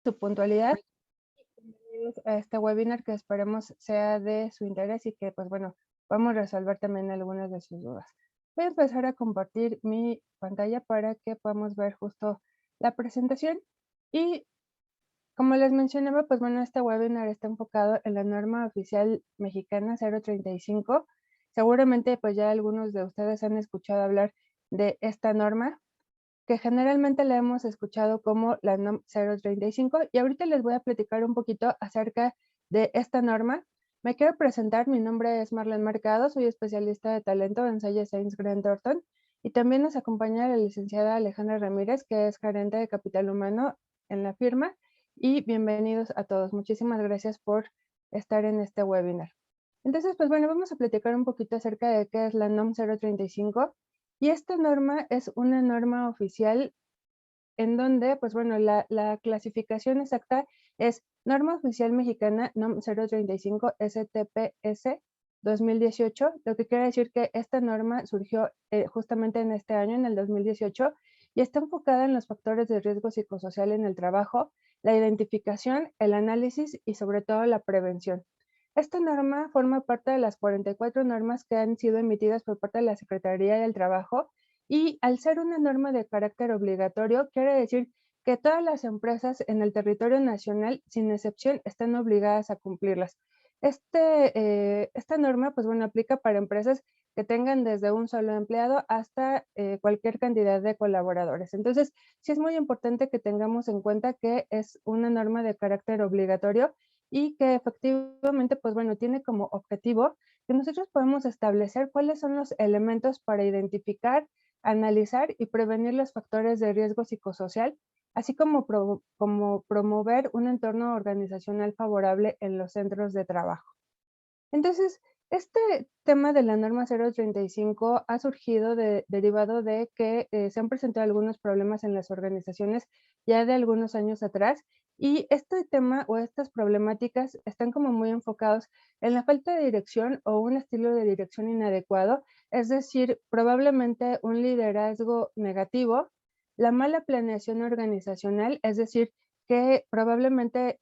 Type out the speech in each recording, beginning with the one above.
su puntualidad. Bienvenidos a este webinar que esperemos sea de su interés y que, pues bueno, podamos resolver también algunas de sus dudas. Voy a empezar a compartir mi pantalla para que podamos ver justo la presentación y como les mencionaba, pues bueno, este webinar está enfocado en la norma oficial mexicana 035. Seguramente pues ya algunos de ustedes han escuchado hablar de esta norma, que generalmente la hemos escuchado como la NOM 035 y ahorita les voy a platicar un poquito acerca de esta norma. Me quiero presentar, mi nombre es Marlene Mercado, soy especialista de talento en Selle Sainz Grant Thornton y también nos acompaña la licenciada Alejandra Ramírez, que es gerente de capital humano en la firma, y bienvenidos a todos. Muchísimas gracias por estar en este webinar. Entonces, pues bueno, vamos a platicar un poquito acerca de qué es la NOM 035. Y esta norma es una norma oficial en donde, pues bueno, la clasificación exacta es Norma Oficial Mexicana NOM 035 STPS 2018, lo que quiere decir que esta norma surgió justamente en este año, en el 2018, y está enfocada en los factores de riesgo psicosocial en el trabajo, la identificación, el análisis y sobre todo la prevención. Esta norma forma parte de las 44 normas que han sido emitidas por parte de la Secretaría del Trabajo y al ser una norma de carácter obligatorio, quiere decir que todas las empresas en el territorio nacional, sin excepción, están obligadas a cumplirlas. Esta norma, pues bueno, aplica para empresas que tengan desde un solo empleado hasta cualquier cantidad de colaboradores. Entonces, sí es muy importante que tengamos en cuenta que es una norma de carácter obligatorio y que efectivamente, pues bueno, tiene como objetivo que nosotros podemos establecer cuáles son los elementos para identificar, analizar y prevenir los factores de riesgo psicosocial, así como, como promover un entorno organizacional favorable en los centros de trabajo. Entonces, este tema de la norma 035 ha surgido derivado de que se han presentado algunos problemas en las organizaciones ya de algunos años atrás y este tema o estas problemáticas están como muy enfocados en la falta de dirección o un estilo de dirección inadecuado, es decir, probablemente un liderazgo negativo, la mala planeación organizacional, es decir, que probablemente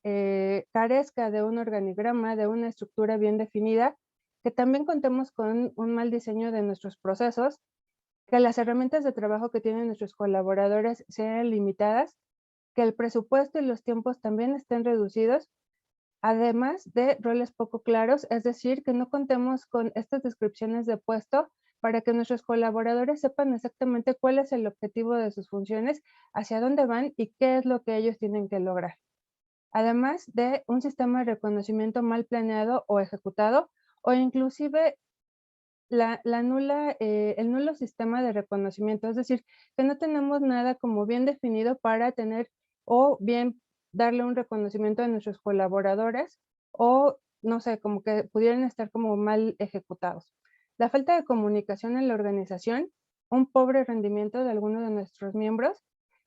carezca de un organigrama, de una estructura bien definida, que también contemos con un mal diseño de nuestros procesos, que las herramientas de trabajo que tienen nuestros colaboradores sean limitadas, que el presupuesto y los tiempos también estén reducidos, además de roles poco claros, es decir, que no contemos con estas descripciones de puesto para que nuestros colaboradores sepan exactamente cuál es el objetivo de sus funciones, hacia dónde van y qué es lo que ellos tienen que lograr. Además de un sistema de reconocimiento mal planeado o ejecutado, o inclusive el nulo sistema de reconocimiento, es decir, que no tenemos nada como bien definido para tener o bien darle un reconocimiento a nuestros colaboradores o, no sé, como que pudieran estar como mal ejecutados. La falta de comunicación en la organización, un pobre rendimiento de algunos de nuestros miembros,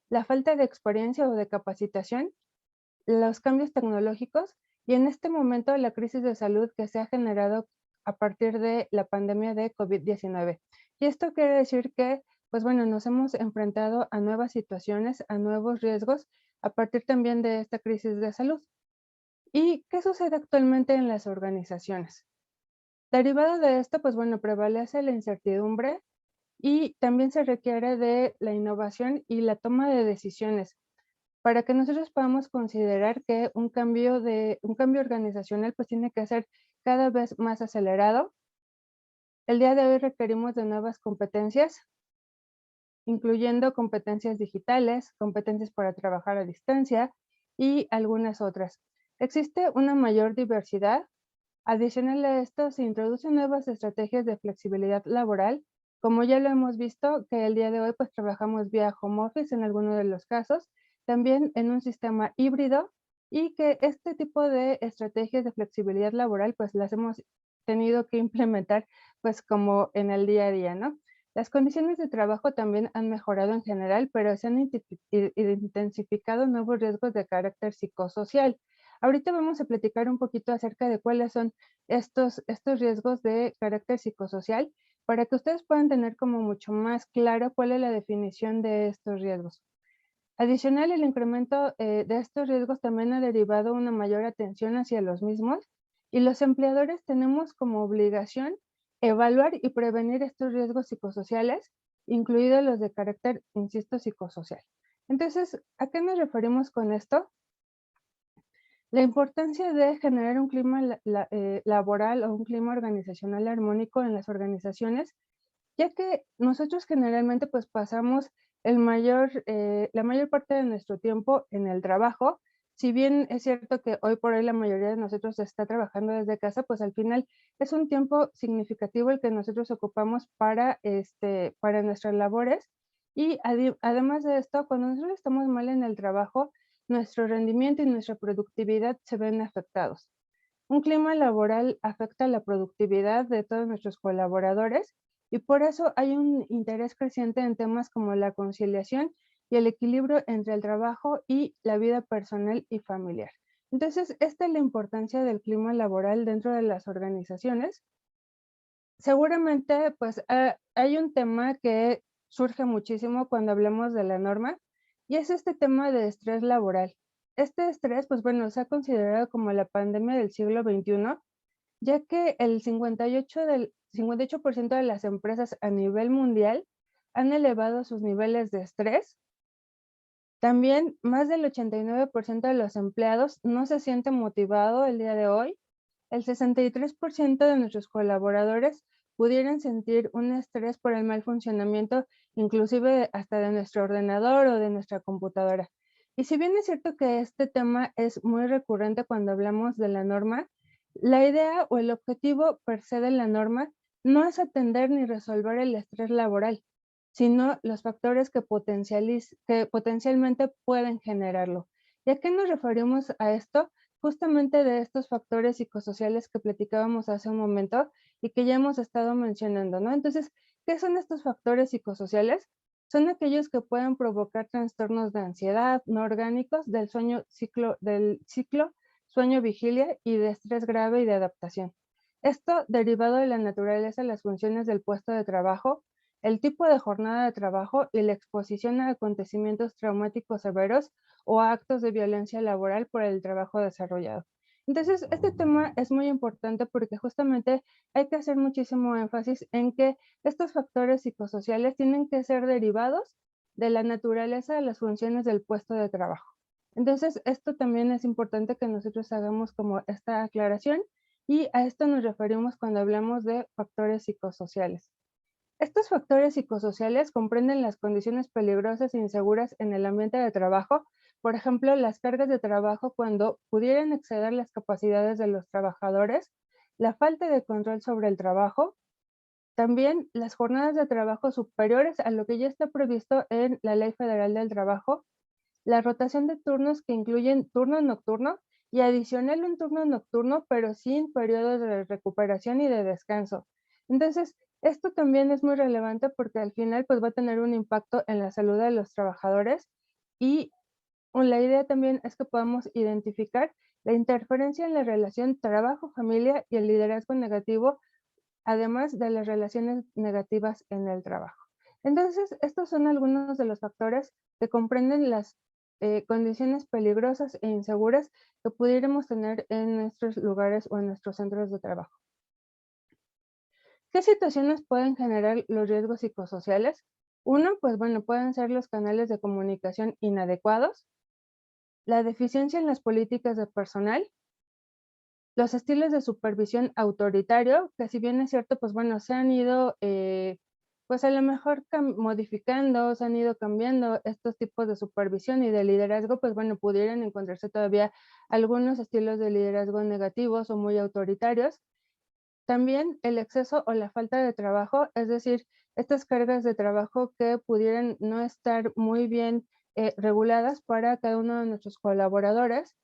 la falta de experiencia o de capacitación, los cambios tecnológicos y en este momento la crisis de salud que se ha generado a partir de la pandemia de COVID-19. Y esto quiere decir que, pues bueno, nos hemos enfrentado a nuevas situaciones, a nuevos riesgos, a partir también de esta crisis de salud. ¿Y qué sucede actualmente en las organizaciones? Derivado de esto, pues bueno, prevalece la incertidumbre y también se requiere de la innovación y la toma de decisiones para que nosotros podamos considerar que un cambio organizacional, pues, tiene que ser cada vez más acelerado. El día de hoy requerimos de nuevas competencias, incluyendo competencias digitales, competencias para trabajar a distancia y algunas otras. Existe una mayor diversidad. Adicional a esto, se introducen nuevas estrategias de flexibilidad laboral, como ya lo hemos visto, que el día de hoy, pues, trabajamos vía home office en algunos de los casos, también en un sistema híbrido, y que este tipo de estrategias de flexibilidad laboral, pues, las hemos tenido que implementar, pues, como en el día a día, ¿no? Las condiciones de trabajo también han mejorado en general, pero se han intensificado nuevos riesgos de carácter psicosocial. Ahorita vamos a platicar un poquito acerca de cuáles son estos riesgos de carácter psicosocial para que ustedes puedan tener como mucho más claro cuál es la definición de estos riesgos. Adicional, el incremento de estos riesgos también ha derivado una mayor atención hacia los mismos y los empleadores tenemos como obligación evaluar y prevenir estos riesgos psicosociales, incluidos los de carácter, insisto, psicosocial. Entonces, ¿a qué nos referimos con esto? La importancia de generar un clima laboral o un clima organizacional armónico en las organizaciones, ya que nosotros generalmente pues pasamos la mayor parte de nuestro tiempo en el trabajo. Si bien es cierto que hoy por hoy la mayoría de nosotros está trabajando desde casa, pues al final es un tiempo significativo el que nosotros ocupamos para nuestras labores. Y además de esto, cuando nosotros estamos mal en el trabajo, nuestro rendimiento y nuestra productividad se ven afectados. Un clima laboral afecta la productividad de todos nuestros colaboradores y por eso hay un interés creciente en temas como la conciliación y el equilibrio entre el trabajo y la vida personal y familiar. Entonces, esta es la importancia del clima laboral dentro de las organizaciones. Seguramente, pues, hay un tema que surge muchísimo cuando hablamos de la norma, y es este tema de estrés laboral. Este estrés, pues bueno, se ha considerado como la pandemia del siglo XXI, ya que el 58% de las empresas a nivel mundial han elevado sus niveles de estrés. También más del 89% de los empleados no se siente motivado el día de hoy. El 63% de nuestros colaboradores pudieran sentir un estrés por el mal funcionamiento, inclusive hasta de nuestro ordenador o de nuestra computadora. Y si bien es cierto que este tema es muy recurrente cuando hablamos de la norma, la idea o el objetivo per se de la norma no es atender ni resolver el estrés laboral, sino los factores que potencialmente pueden generarlo. ¿Y a qué nos referimos a esto? Justamente de estos factores psicosociales que platicábamos hace un momento y que ya hemos estado mencionando, ¿no? Entonces, ¿qué son estos factores psicosociales? Son aquellos que pueden provocar trastornos de ansiedad no orgánicos del ciclo sueño-vigilia y de estrés grave y de adaptación. Esto derivado de la naturaleza de las funciones del puesto de trabajo, el tipo de jornada de trabajo y la exposición a acontecimientos traumáticos severos o a actos de violencia laboral por el trabajo desarrollado. Entonces, este tema es muy importante porque justamente hay que hacer muchísimo énfasis en que estos factores psicosociales tienen que ser derivados de la naturaleza de las funciones del puesto de trabajo. Entonces, esto también es importante que nosotros hagamos como esta aclaración y a esto nos referimos cuando hablamos de factores psicosociales. Estos factores psicosociales comprenden las condiciones peligrosas e inseguras en el ambiente de trabajo, por ejemplo, las cargas de trabajo cuando pudieran exceder las capacidades de los trabajadores, la falta de control sobre el trabajo, también las jornadas de trabajo superiores a lo que ya está previsto en la Ley Federal del Trabajo, la rotación de turnos que incluyen turno nocturno y adicional un turno nocturno, pero sin periodos de recuperación y de descanso. Entonces, esto también es muy relevante porque al final pues va a tener un impacto en la salud de los trabajadores y la idea también es que podamos identificar la interferencia en la relación trabajo-familia y el liderazgo negativo, además de las relaciones negativas en el trabajo. Entonces, estos son algunos de los factores que comprenden las condiciones peligrosas e inseguras que pudiéramos tener en nuestros lugares o en nuestros centros de trabajo. ¿Qué situaciones pueden generar los riesgos psicosociales? Uno, pues bueno, pueden ser los canales de comunicación inadecuados, la deficiencia en las políticas de personal, los estilos de supervisión autoritario, que si bien es cierto, pues bueno, se han ido, pues a lo mejor modificando, se han ido cambiando estos tipos de supervisión y de liderazgo, pues bueno, pudieran encontrarse todavía algunos estilos de liderazgo negativos o muy autoritarios. También el exceso o la falta de trabajo, es decir, estas cargas de trabajo que pudieran no estar muy bien reguladas para cada uno de nuestros colaboradores.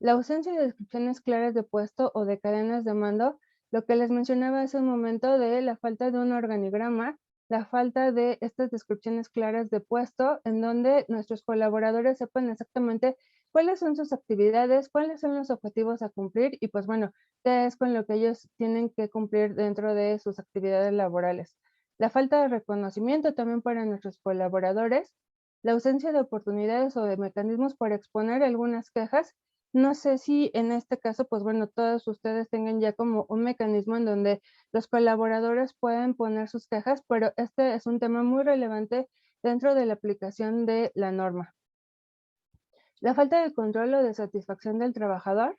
La ausencia de descripciones claras de puesto o de cadenas de mando, lo que les mencionaba hace un momento de la falta de un organigrama, la falta de estas descripciones claras de puesto en donde nuestros colaboradores sepan exactamente cuáles son sus actividades, cuáles son los objetivos a cumplir y pues bueno, qué es con lo que ellos tienen que cumplir dentro de sus actividades laborales. La falta de reconocimiento también para nuestros colaboradores, la ausencia de oportunidades o de mecanismos para exponer algunas quejas. No sé si en este caso, pues bueno, todos ustedes tengan ya como un mecanismo en donde los colaboradores pueden poner sus quejas, pero este es un tema muy relevante dentro de la aplicación de la norma. La falta de control o de satisfacción del trabajador,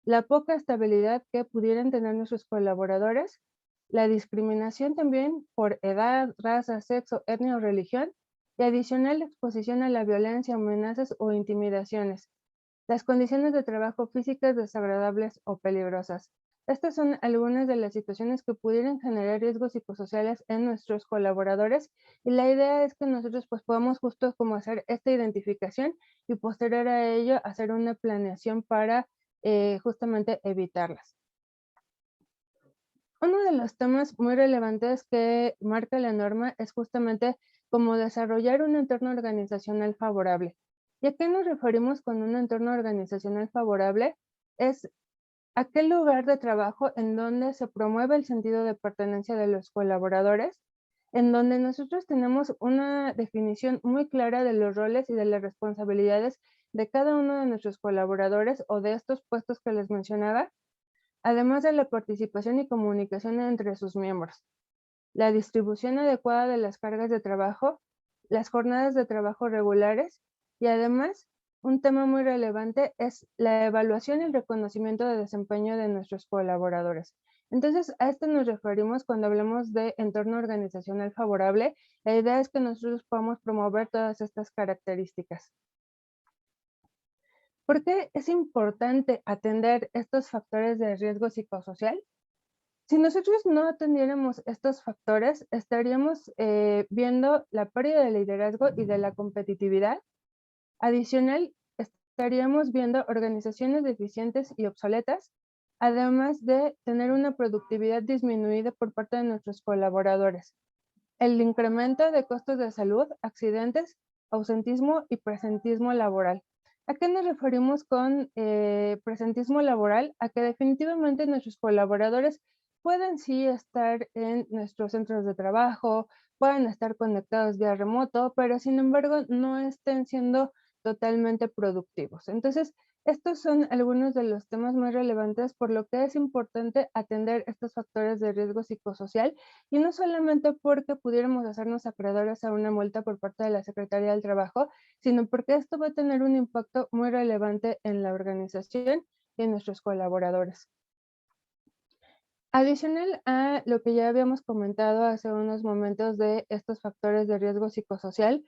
la poca estabilidad que pudieran tener nuestros colaboradores, la discriminación también por edad, raza, sexo, etnia o religión, y adicional la exposición a la violencia, amenazas o intimidaciones. Las condiciones de trabajo físicas desagradables o peligrosas. Estas son algunas de las situaciones que pudieran generar riesgos psicosociales en nuestros colaboradores y la idea es que nosotros pues podamos justo como hacer esta identificación y posterior a ello hacer una planeación para justamente evitarlas. Uno de los temas muy relevantes que marca la norma es justamente cómo desarrollar un entorno organizacional favorable. ¿Y a qué nos referimos con un entorno organizacional favorable? Es aquel lugar de trabajo en donde se promueve el sentido de pertenencia de los colaboradores, en donde nosotros tenemos una definición muy clara de los roles y de las responsabilidades de cada uno de nuestros colaboradores o de estos puestos que les mencionaba, además de la participación y comunicación entre sus miembros, la distribución adecuada de las cargas de trabajo, las jornadas de trabajo regulares y además un tema muy relevante es la evaluación y el reconocimiento de desempeño de nuestros colaboradores. Entonces, a esto nos referimos cuando hablamos de entorno organizacional favorable. La idea es que nosotros podamos promover todas estas características. ¿Por qué es importante atender estos factores de riesgo psicosocial? Si nosotros no atendiéramos estos factores, estaríamos viendo la pérdida de liderazgo y de la competitividad. Adicional, estaríamos viendo organizaciones deficientes y obsoletas, además de tener una productividad disminuida por parte de nuestros colaboradores. El incremento de costos de salud, accidentes, ausentismo y presentismo laboral. ¿A qué nos referimos con presentismo laboral? A que definitivamente nuestros colaboradores pueden sí estar en nuestros centros de trabajo, pueden estar conectados vía remoto, pero sin embargo no estén siendo totalmente productivos. Entonces, estos son algunos de los temas más relevantes, por lo que es importante atender estos factores de riesgo psicosocial y no solamente porque pudiéramos hacernos acreedores a una multa por parte de la Secretaría del Trabajo, sino porque esto va a tener un impacto muy relevante en la organización y en nuestros colaboradores. Adicional a lo que ya habíamos comentado hace unos momentos de estos factores de riesgo psicosocial,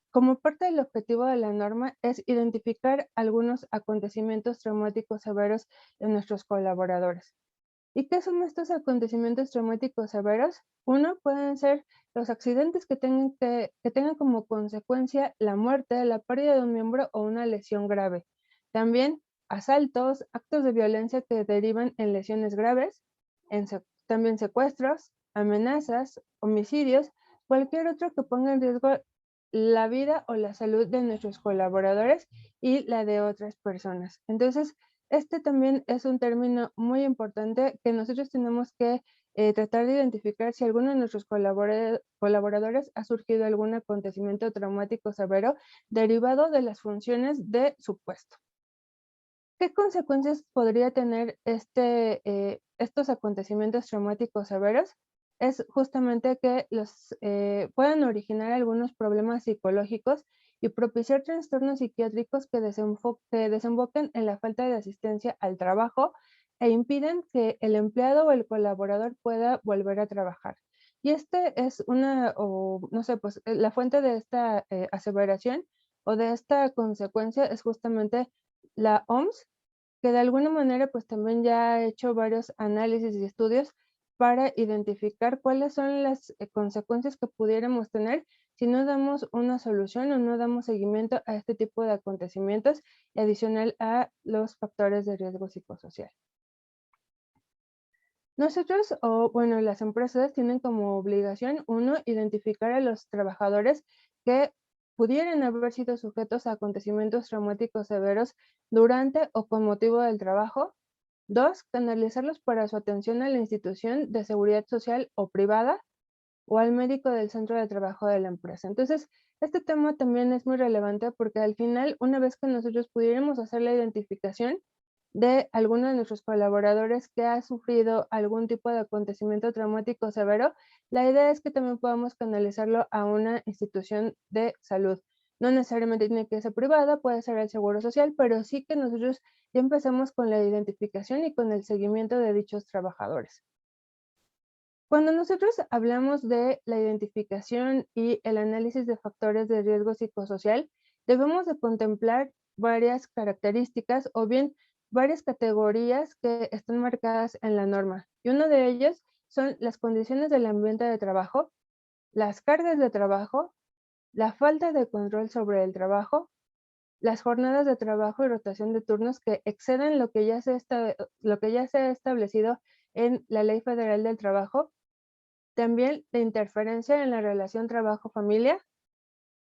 como parte del objetivo de la norma es identificar algunos acontecimientos traumáticos severos en nuestros colaboradores. ¿Y qué son estos acontecimientos traumáticos severos? Uno, pueden ser los accidentes que tengan como consecuencia la muerte, la pérdida de un miembro o una lesión grave. También asaltos, actos de violencia que derivan en lesiones graves, también secuestros, amenazas, homicidios, cualquier otro que ponga en riesgo la vida o la salud de nuestros colaboradores y la de otras personas. Entonces, este también es un término muy importante que nosotros tenemos que tratar de identificar si alguno de nuestros colaboradores ha surgido algún acontecimiento traumático severo derivado de las funciones de su puesto. ¿Qué consecuencias podría tener estos acontecimientos traumáticos severos? Es justamente que puedan originar algunos problemas psicológicos y propiciar trastornos psiquiátricos que desemboquen en la falta de asistencia al trabajo e impiden que el empleado o el colaborador pueda volver a trabajar. Y este es no sé, pues la fuente de esta aseveración o de esta consecuencia es justamente la OMS, que de alguna manera pues también ya ha hecho varios análisis y estudios para identificar cuáles son las consecuencias que pudiéramos tener si no damos una solución o no damos seguimiento a este tipo de acontecimientos y adicional a los factores de riesgo psicosocial. Nosotros, o bueno, las empresas tienen como obligación, uno, identificar a los trabajadores que pudieran haber sido sujetos a acontecimientos traumáticos severos durante o con motivo del trabajo. Dos, canalizarlos para su atención a la institución de seguridad social o privada. o al médico del centro de trabajo de la empresa. Entonces, este tema también es muy relevante porque al final, una vez que nosotros pudiéramos hacer la identificación de alguno de nuestros colaboradores que ha sufrido algún tipo de acontecimiento traumático severo, la idea es que también podamos canalizarlo a una institución de salud. No necesariamente tiene que ser privada, puede ser el Seguro Social, pero sí que nosotros ya empecemos con la identificación y con el seguimiento de dichos trabajadores. Cuando nosotros hablamos de la identificación y el análisis de factores de riesgo psicosocial, debemos de contemplar varias características o bien varias categorías que están marcadas en la norma. Y uno de ellos son las condiciones del ambiente de trabajo, las cargas de trabajo, la falta de control sobre el trabajo, las jornadas de trabajo y rotación de turnos que exceden lo que ya se ha establecido en la Ley Federal del Trabajo, también la interferencia en la relación trabajo-familia,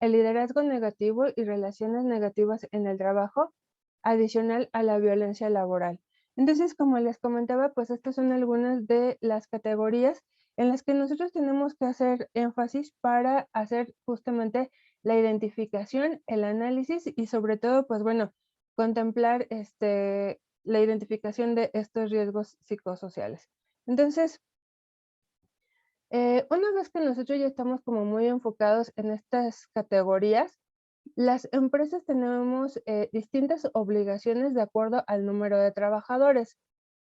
el liderazgo negativo y relaciones negativas en el trabajo, adicional a la violencia laboral. Entonces, como les comentaba, pues estas son algunas de las categorías en las que nosotros tenemos que hacer énfasis para hacer justamente la identificación, el análisis y sobre todo, pues bueno, contemplar la identificación de estos riesgos psicosociales. Entonces, una vez que nosotros ya estamos como muy enfocados en estas categorías, las empresas tenemos distintas obligaciones de acuerdo al número de trabajadores.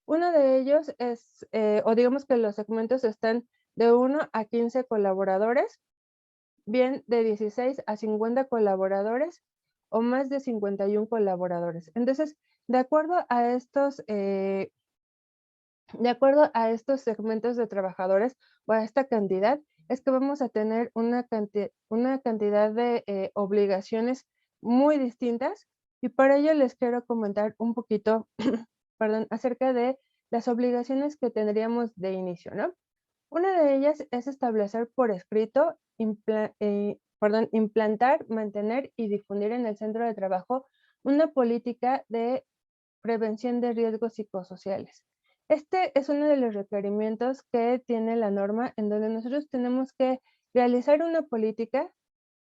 Uno de ellos es, o digamos que los segmentos están de 1 a 15 colaboradores, bien de 16 a 50 colaboradores o más de 51 colaboradores. Entonces, de acuerdo a estos segmentos de trabajadores o a esta cantidad, es que vamos a tener una cantidad de obligaciones muy distintas y para ello les quiero comentar un poquito, perdón, acerca de las obligaciones que tendríamos de inicio, ¿no? Una de ellas es establecer por escrito, implantar, mantener y difundir en el centro de trabajo una política de prevención de riesgos psicosociales. Este es uno de los requerimientos que tiene la norma en donde nosotros tenemos que realizar una política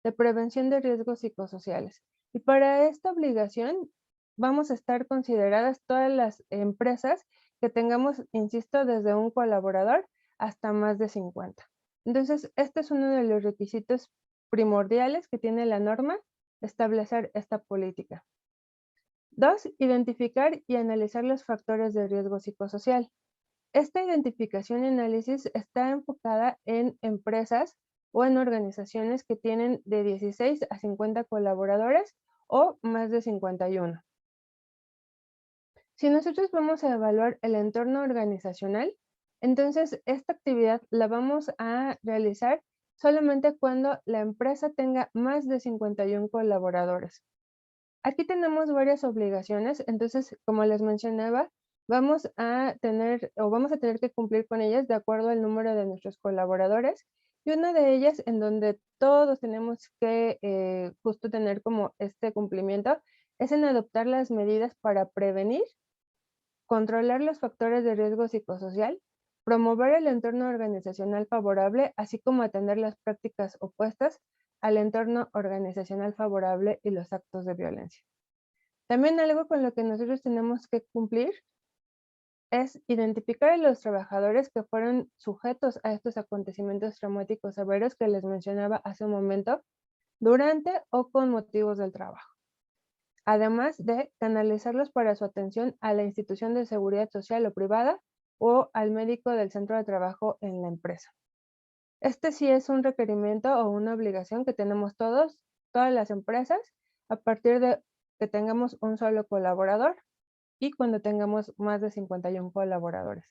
de prevención de riesgos psicosociales. Y para esta obligación vamos a estar consideradas todas las empresas que tengamos, insisto, desde un colaborador hasta más de 50. Entonces, este es uno de los requisitos primordiales que tiene la norma, establecer esta política. 2. Identificar y analizar los factores de riesgo psicosocial. Esta identificación y análisis está enfocada en empresas o en organizaciones que tienen de 16 a 50 colaboradores o más de 51. Si nosotros vamos a evaluar el entorno organizacional, entonces esta actividad la vamos a realizar solamente cuando la empresa tenga más de 51 colaboradores. Aquí tenemos varias obligaciones, entonces, como les mencionaba, vamos a tener que cumplir con ellas de acuerdo al número de nuestros colaboradores y una de ellas en donde todos tenemos que justo tener como este cumplimiento es en adoptar las medidas para prevenir, controlar los factores de riesgo psicosocial, promover el entorno organizacional favorable, así como atender las prácticas opuestas al entorno organizacional favorable y los actos de violencia. También algo con lo que nosotros tenemos que cumplir es identificar a los trabajadores que fueron sujetos a estos acontecimientos traumáticos severos que les mencionaba hace un momento, durante o con motivos del trabajo. Además de canalizarlos para su atención a la institución de seguridad social o privada o al médico del centro de trabajo en la empresa. Este sí es un requerimiento o una obligación que tenemos todas las empresas, a partir de que tengamos un solo colaborador y cuando tengamos más de 51 colaboradores.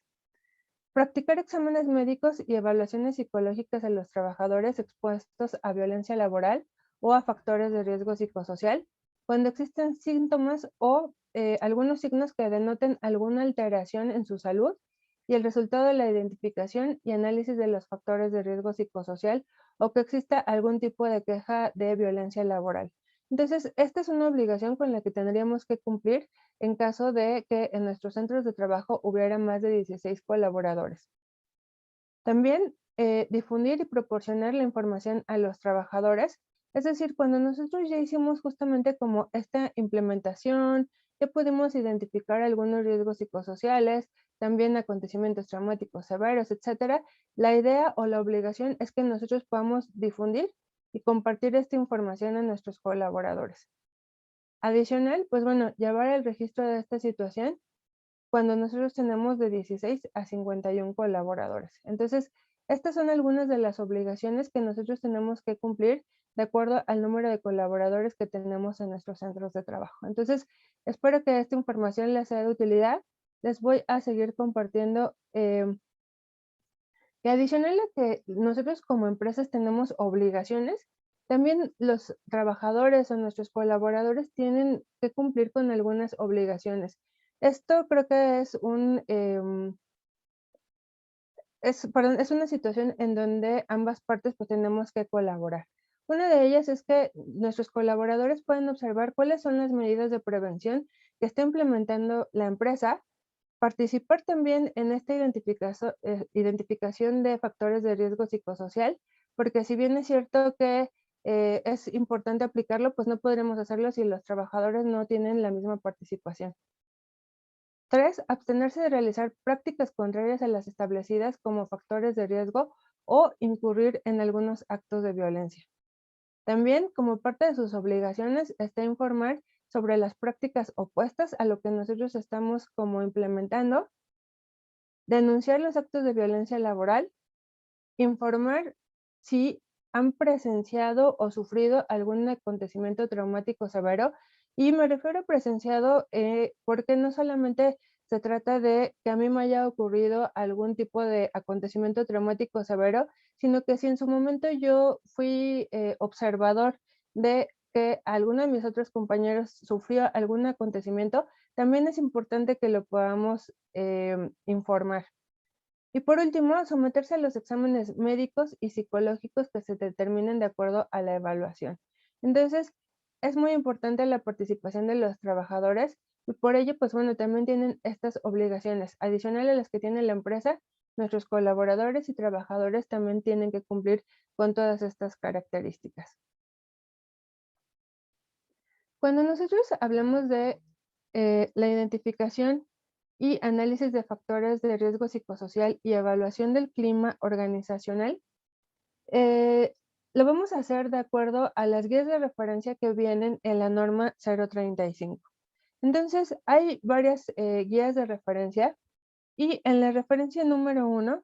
Practicar exámenes médicos y evaluaciones psicológicas a los trabajadores expuestos a violencia laboral o a factores de riesgo psicosocial cuando existen síntomas o algunos signos que denoten alguna alteración en su salud y el resultado de la identificación y análisis de los factores de riesgo psicosocial o que exista algún tipo de queja de violencia laboral. Entonces, esta es una obligación con la que tendríamos que cumplir en caso de que en nuestros centros de trabajo hubiera más de 16 colaboradores. También difundir y proporcionar la información a los trabajadores. Es decir, cuando nosotros ya hicimos justamente como esta implementación, ya pudimos identificar algunos riesgos psicosociales, también acontecimientos traumáticos severos, etcétera, la idea o la obligación es que nosotros podamos difundir y compartir esta información a nuestros colaboradores. Adicional, pues bueno, llevar el registro de esta situación cuando nosotros tenemos de 16 a 51 colaboradores. Entonces, estas son algunas de las obligaciones que nosotros tenemos que cumplir de acuerdo al número de colaboradores que tenemos en nuestros centros de trabajo. Entonces, espero que esta información les sea de utilidad. Les voy a seguir compartiendo que adicional a que nosotros como empresas tenemos obligaciones, también los trabajadores o nuestros colaboradores tienen que cumplir con algunas obligaciones. Esto creo que es es una situación en donde ambas partes pues tenemos que colaborar. Una de ellas es que nuestros colaboradores pueden observar cuáles son las medidas de prevención que está implementando la empresa, participar también en esta identificación de factores de riesgo psicosocial, porque si bien es cierto que es importante aplicarlo, pues no podremos hacerlo si los trabajadores no tienen la misma participación. 3, abstenerse de realizar prácticas contrarias a las establecidas como factores de riesgo o incurrir en algunos actos de violencia. También, como parte de sus obligaciones, está informar sobre las prácticas opuestas a lo que nosotros estamos como implementando, denunciar los actos de violencia laboral, informar si han presenciado o sufrido algún acontecimiento traumático severo. Y me refiero a presenciado porque no solamente se trata de que a mí me haya ocurrido algún tipo de acontecimiento traumático severo, sino que si en su momento yo fui observador de que alguno de mis otros compañeros sufrió algún acontecimiento, también es importante que lo podamos informar. Y por último, someterse a los exámenes médicos y psicológicos que se determinen de acuerdo a la evaluación. Entonces, es muy importante la participación de los trabajadores y por ello, pues bueno, también tienen estas obligaciones adicionales a las que tiene la empresa. Nuestros colaboradores y trabajadores también tienen que cumplir con todas estas características. Cuando nosotros hablamos de la identificación y análisis de factores de riesgo psicosocial y evaluación del clima organizacional, eh, lo vamos a hacer de acuerdo a las guías de referencia que vienen en la norma 035. Entonces, hay varias guías de referencia y en la referencia número 1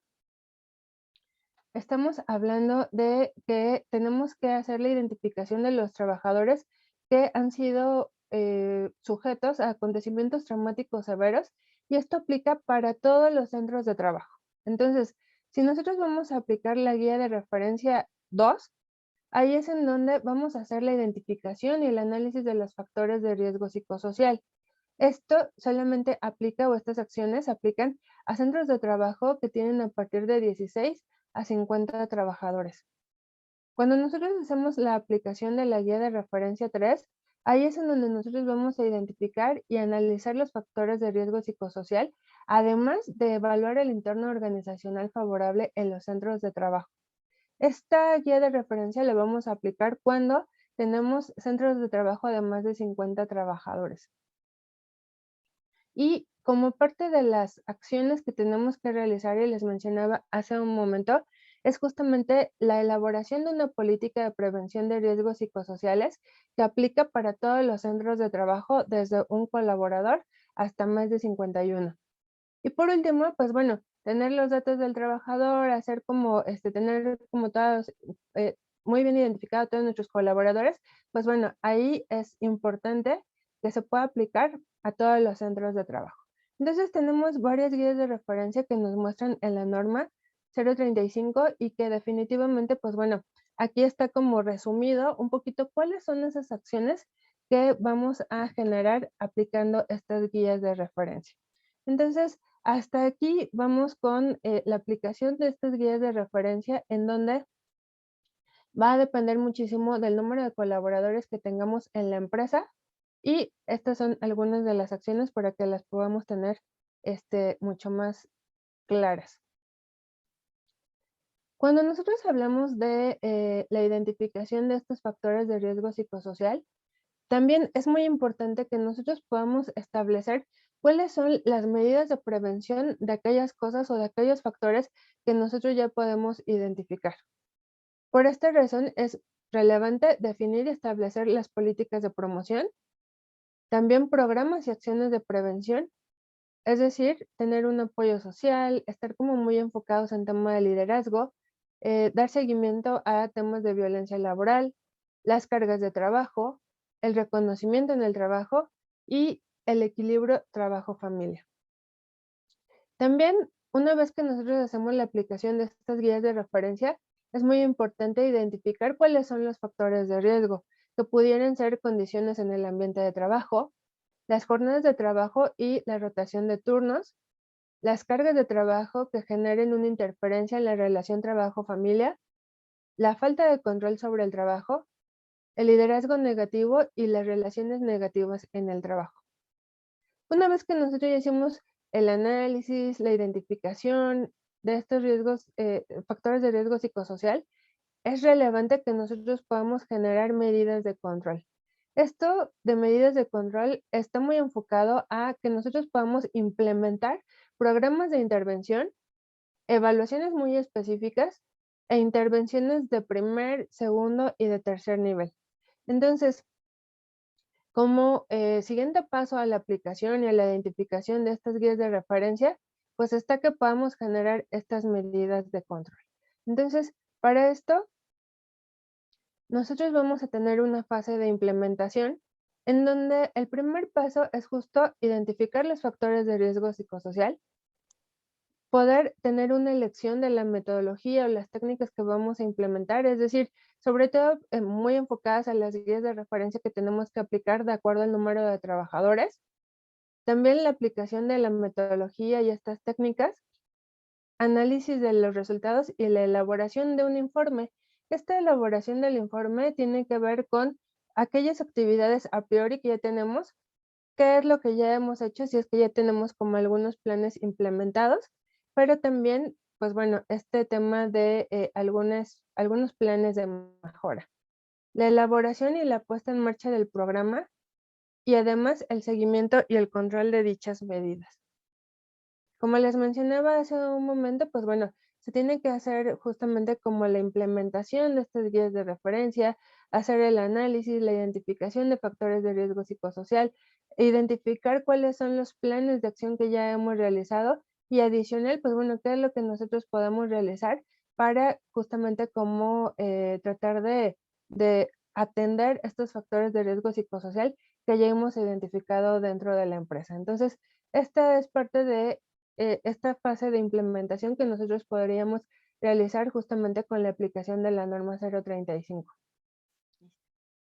estamos hablando de que tenemos que hacer la identificación de los trabajadores que han sido sujetos a acontecimientos traumáticos severos y esto aplica para todos los centros de trabajo. Entonces, si nosotros vamos a aplicar la guía de referencia 2, ahí es en donde vamos a hacer la identificación y el análisis de los factores de riesgo psicosocial. Esto solamente aplica o estas acciones aplican a centros de trabajo que tienen a partir de 16 a 50 trabajadores. Cuando nosotros hacemos la aplicación de la guía de referencia 3, ahí es en donde nosotros vamos a identificar y analizar los factores de riesgo psicosocial, además de evaluar el entorno organizacional favorable en los centros de trabajo. Esta guía de referencia la vamos a aplicar cuando tenemos centros de trabajo de más de 50 trabajadores. Y como parte de las acciones que tenemos que realizar, y les mencionaba hace un momento, es justamente la elaboración de una política de prevención de riesgos psicosociales que aplica para todos los centros de trabajo, desde un colaborador hasta más de 51. Y por último, pues bueno, tener los datos del trabajador, hacer como, tener como todos, muy bien identificados todos nuestros colaboradores, pues bueno, ahí es importante que se pueda aplicar a todos los centros de trabajo. Entonces tenemos varias guías de referencia que nos muestran en la norma 035 y que definitivamente, pues bueno, aquí está como resumido un poquito cuáles son esas acciones que vamos a generar aplicando estas guías de referencia. Entonces, hasta aquí vamos con la aplicación de estas guías de referencia en donde va a depender muchísimo del número de colaboradores que tengamos en la empresa y estas son algunas de las acciones para que las podamos tener mucho más claras. Cuando nosotros hablamos de la identificación de estos factores de riesgo psicosocial, también es muy importante que nosotros podamos establecer cuáles son las medidas de prevención de aquellas cosas o de aquellos factores que nosotros ya podemos identificar. Por esta razón es relevante definir y establecer las políticas de promoción, también programas y acciones de prevención, es decir, tener un apoyo social, estar como muy enfocados en tema de liderazgo, dar seguimiento a temas de violencia laboral, las cargas de trabajo, el reconocimiento en el trabajo y el equilibrio trabajo-familia. También, una vez que nosotros hacemos la aplicación de estas guías de referencia, es muy importante identificar cuáles son los factores de riesgo, que pudieran ser condiciones en el ambiente de trabajo, las jornadas de trabajo y la rotación de turnos, las cargas de trabajo que generen una interferencia en la relación trabajo-familia, la falta de control sobre el trabajo, el liderazgo negativo y las relaciones negativas en el trabajo. Una vez que nosotros ya hicimos el análisis, la identificación de estos riesgos, factores de riesgo psicosocial, es relevante que nosotros podamos generar medidas de control. Esto de medidas de control está muy enfocado a que nosotros podamos implementar programas de intervención, evaluaciones muy específicas e intervenciones de primer, segundo y de tercer nivel. Entonces, como siguiente paso a la aplicación y a la identificación de estas guías de referencia, pues está que podamos generar estas medidas de control. Entonces, para esto, nosotros vamos a tener una fase de implementación en donde el primer paso es justo identificar los factores de riesgo psicosocial, poder tener una elección de la metodología o las técnicas que vamos a implementar, es decir, sobre todo muy enfocadas a las guías de referencia que tenemos que aplicar de acuerdo al número de trabajadores. También la aplicación de la metodología y estas técnicas, análisis de los resultados y la elaboración de un informe. Esta elaboración del informe tiene que ver con aquellas actividades a priori que ya tenemos, qué es lo que ya hemos hecho, si es que ya tenemos como algunos planes implementados, pero también, pues bueno, este tema de algunos planes de mejora. La elaboración y la puesta en marcha del programa y además el seguimiento y el control de dichas medidas. Como les mencionaba hace un momento, pues bueno, se tiene que hacer justamente como la implementación de estas guías de referencia, hacer el análisis, la identificación de factores de riesgo psicosocial, identificar cuáles son los planes de acción que ya hemos realizado y adicional, pues bueno, qué es lo que nosotros podamos realizar para justamente cómo tratar de atender estos factores de riesgo psicosocial que ya hemos identificado dentro de la empresa. Entonces, esta es parte de esta fase de implementación que nosotros podríamos realizar justamente con la aplicación de la norma 035.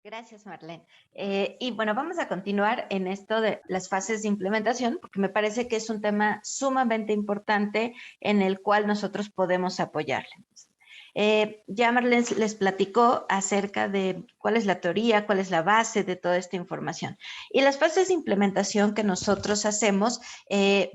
Gracias, Marlene. Y bueno, vamos a continuar en esto de las fases de implementación, porque me parece que es un tema sumamente importante en el cual nosotros podemos apoyarle. Ya Marlene les platicó acerca de cuál es la teoría, cuál es la base de toda esta información. Y las fases de implementación que nosotros hacemos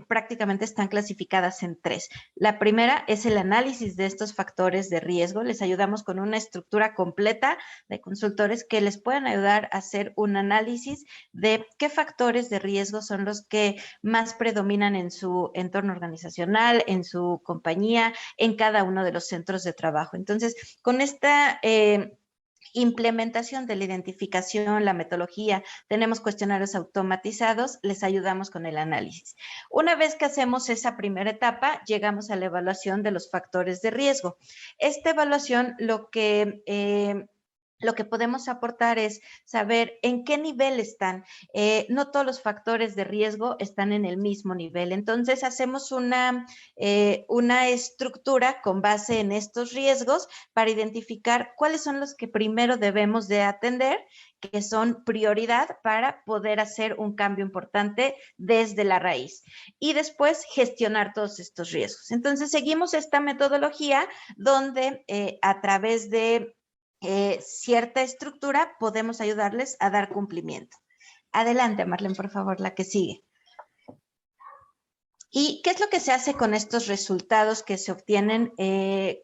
prácticamente están clasificadas en tres. La primera es el análisis de estos factores de riesgo. Les ayudamos con una estructura completa de consultores que les puedan ayudar a hacer un análisis de qué factores de riesgo son los que más predominan en su entorno organizacional, en su compañía, en cada uno de los centros de trabajo. Entonces, con esta implementación de la identificación, la metodología, tenemos cuestionarios automatizados, les ayudamos con el análisis. Una vez que hacemos esa primera etapa, llegamos a la evaluación de los factores de riesgo. Esta evaluación lo que podemos aportar es saber en qué nivel están. No todos los factores de riesgo están en el mismo nivel. Entonces, hacemos una estructura con base en estos riesgos para identificar cuáles son los que primero debemos de atender, que son prioridad para poder hacer un cambio importante desde la raíz. Y después, gestionar todos estos riesgos. Entonces, seguimos esta metodología donde a través de cierta estructura podemos ayudarles a dar cumplimiento. Adelante, Marlene, por favor, la que sigue. ¿Y qué es lo que se hace con estos resultados que se obtienen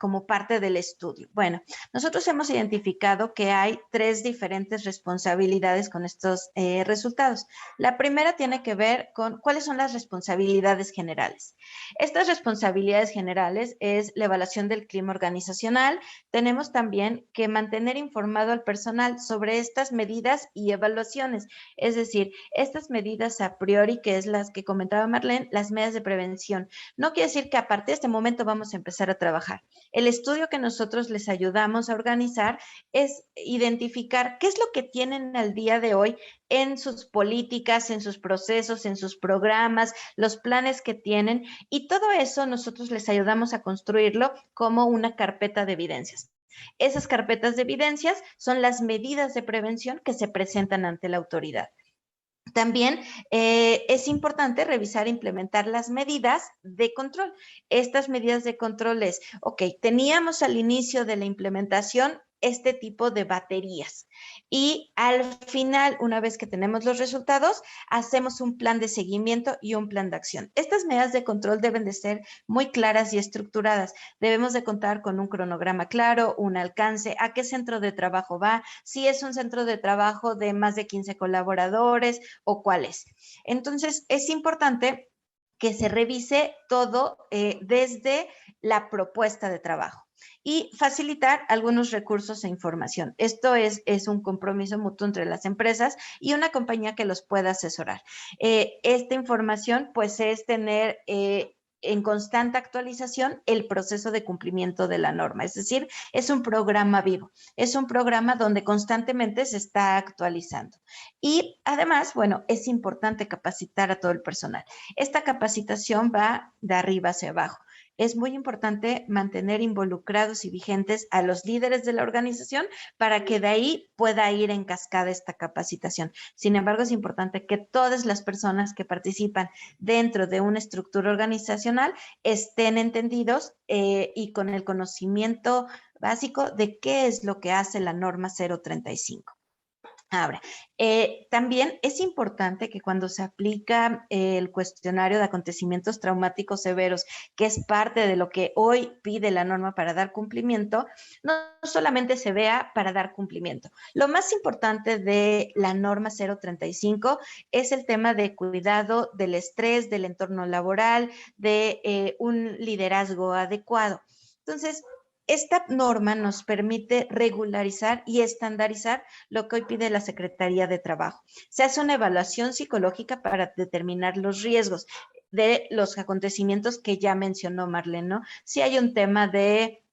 como parte del estudio? Bueno, nosotros hemos identificado que hay 3 diferentes responsabilidades con estos resultados. La primera tiene que ver con cuáles son las responsabilidades generales. Estas responsabilidades generales es la evaluación del clima organizacional. Tenemos también que mantener informado al personal sobre estas medidas y evaluaciones, es decir, estas medidas a priori, que es las que comentaba Marlene, las medidas de prevención. No quiere decir que a partir de este momento vamos a empezar a trabajar. El estudio que nosotros les ayudamos a organizar es identificar qué es lo que tienen al día de hoy en sus políticas, en sus procesos, en sus programas, los planes que tienen, y todo eso nosotros les ayudamos a construirlo como una carpeta de evidencias. Esas carpetas de evidencias son las medidas de prevención que se presentan ante la autoridad. También es importante revisar e implementar las medidas de control. Estas medidas de control es, ok, teníamos al inicio de la implementación este tipo de baterías y al final, una vez que tenemos los resultados, hacemos un plan de seguimiento y un plan de acción. Estas medidas de control deben de ser muy claras y estructuradas. Debemos de contar con un cronograma claro, un alcance, a qué centro de trabajo va, si es un centro de trabajo de más de 15 colaboradores, o cuál es. Entonces, es importante que se revise todo desde la propuesta de trabajo y facilitar algunos recursos e información. Esto es un compromiso mutuo entre las empresas y una compañía que los pueda asesorar. Esta información, pues, es tener en constante actualización el proceso de cumplimiento de la norma. Es decir, es un programa vivo, es un programa donde constantemente se está actualizando. Y además, bueno, es importante capacitar a todo el personal. Esta capacitación va de arriba hacia abajo. Es muy importante mantener involucrados y vigentes a los líderes de la organización para que de ahí pueda ir en cascada esta capacitación. Sin embargo, es importante que todas las personas que participan dentro de una estructura organizacional estén entendidos y con el conocimiento básico de qué es lo que hace la norma 035. Ahora, también es importante que cuando se aplica el cuestionario de acontecimientos traumáticos severos, que es parte de lo que hoy pide la norma para dar cumplimiento, no solamente se vea para dar cumplimiento. Lo más importante de la norma 035 es el tema de cuidado del estrés, del entorno laboral, de un liderazgo adecuado. Entonces, esta norma nos permite regularizar y estandarizar lo que hoy pide la Secretaría de Trabajo. Se hace una evaluación psicológica para determinar los riesgos de los acontecimientos que ya mencionó Marlene, ¿no? Si hay un tema de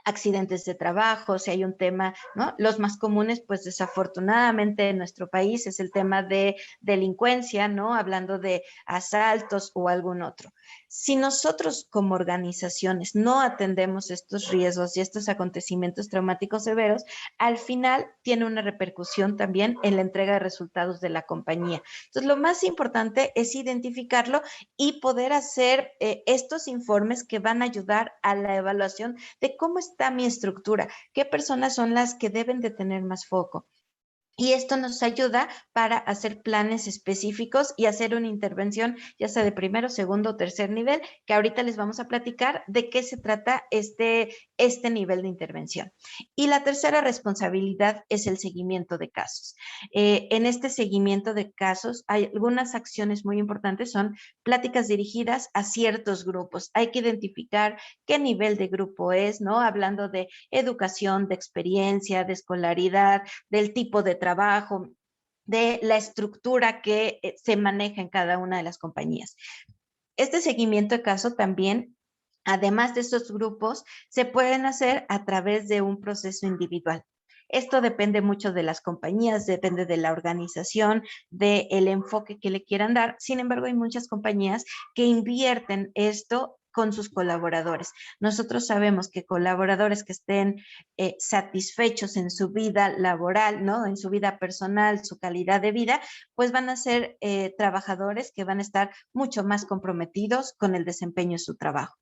accidentes de trabajo, si hay un tema, ¿no? Los más comunes, pues desafortunadamente en nuestro país es el tema de delincuencia, ¿no? Hablando de asaltos o algún otro. Si nosotros como organizaciones no atendemos estos riesgos y estos acontecimientos traumáticos severos, al final tiene una repercusión también en la entrega de resultados de la compañía. Entonces, lo más importante es identificarlo y poder hacer estos informes que van a ayudar a la evaluación de cómo está mi estructura, qué personas son las que deben de tener más foco. Y esto nos ayuda para hacer planes específicos y hacer una intervención, ya sea de primero, segundo o tercer nivel, que ahorita les vamos a platicar de qué se trata este nivel de intervención. Y la tercera responsabilidad es el seguimiento de casos. En este seguimiento de casos hay algunas acciones muy importantes, son pláticas dirigidas a ciertos grupos. Hay que identificar qué nivel de grupo es, ¿no? Hablando de educación, de experiencia, de escolaridad, del tipo de trabajo, de la estructura que se maneja en cada una de las compañías. Este seguimiento de caso también, además de estos grupos, se pueden hacer a través de un proceso individual. Esto depende mucho de las compañías, depende de la organización, del enfoque que le quieran dar. Sin embargo, hay muchas compañías que invierten esto con sus colaboradores. Nosotros sabemos que colaboradores que estén satisfechos en su vida laboral, ¿no? En su vida personal, su calidad de vida, pues van a ser trabajadores que van a estar mucho más comprometidos con el desempeño de su trabajo.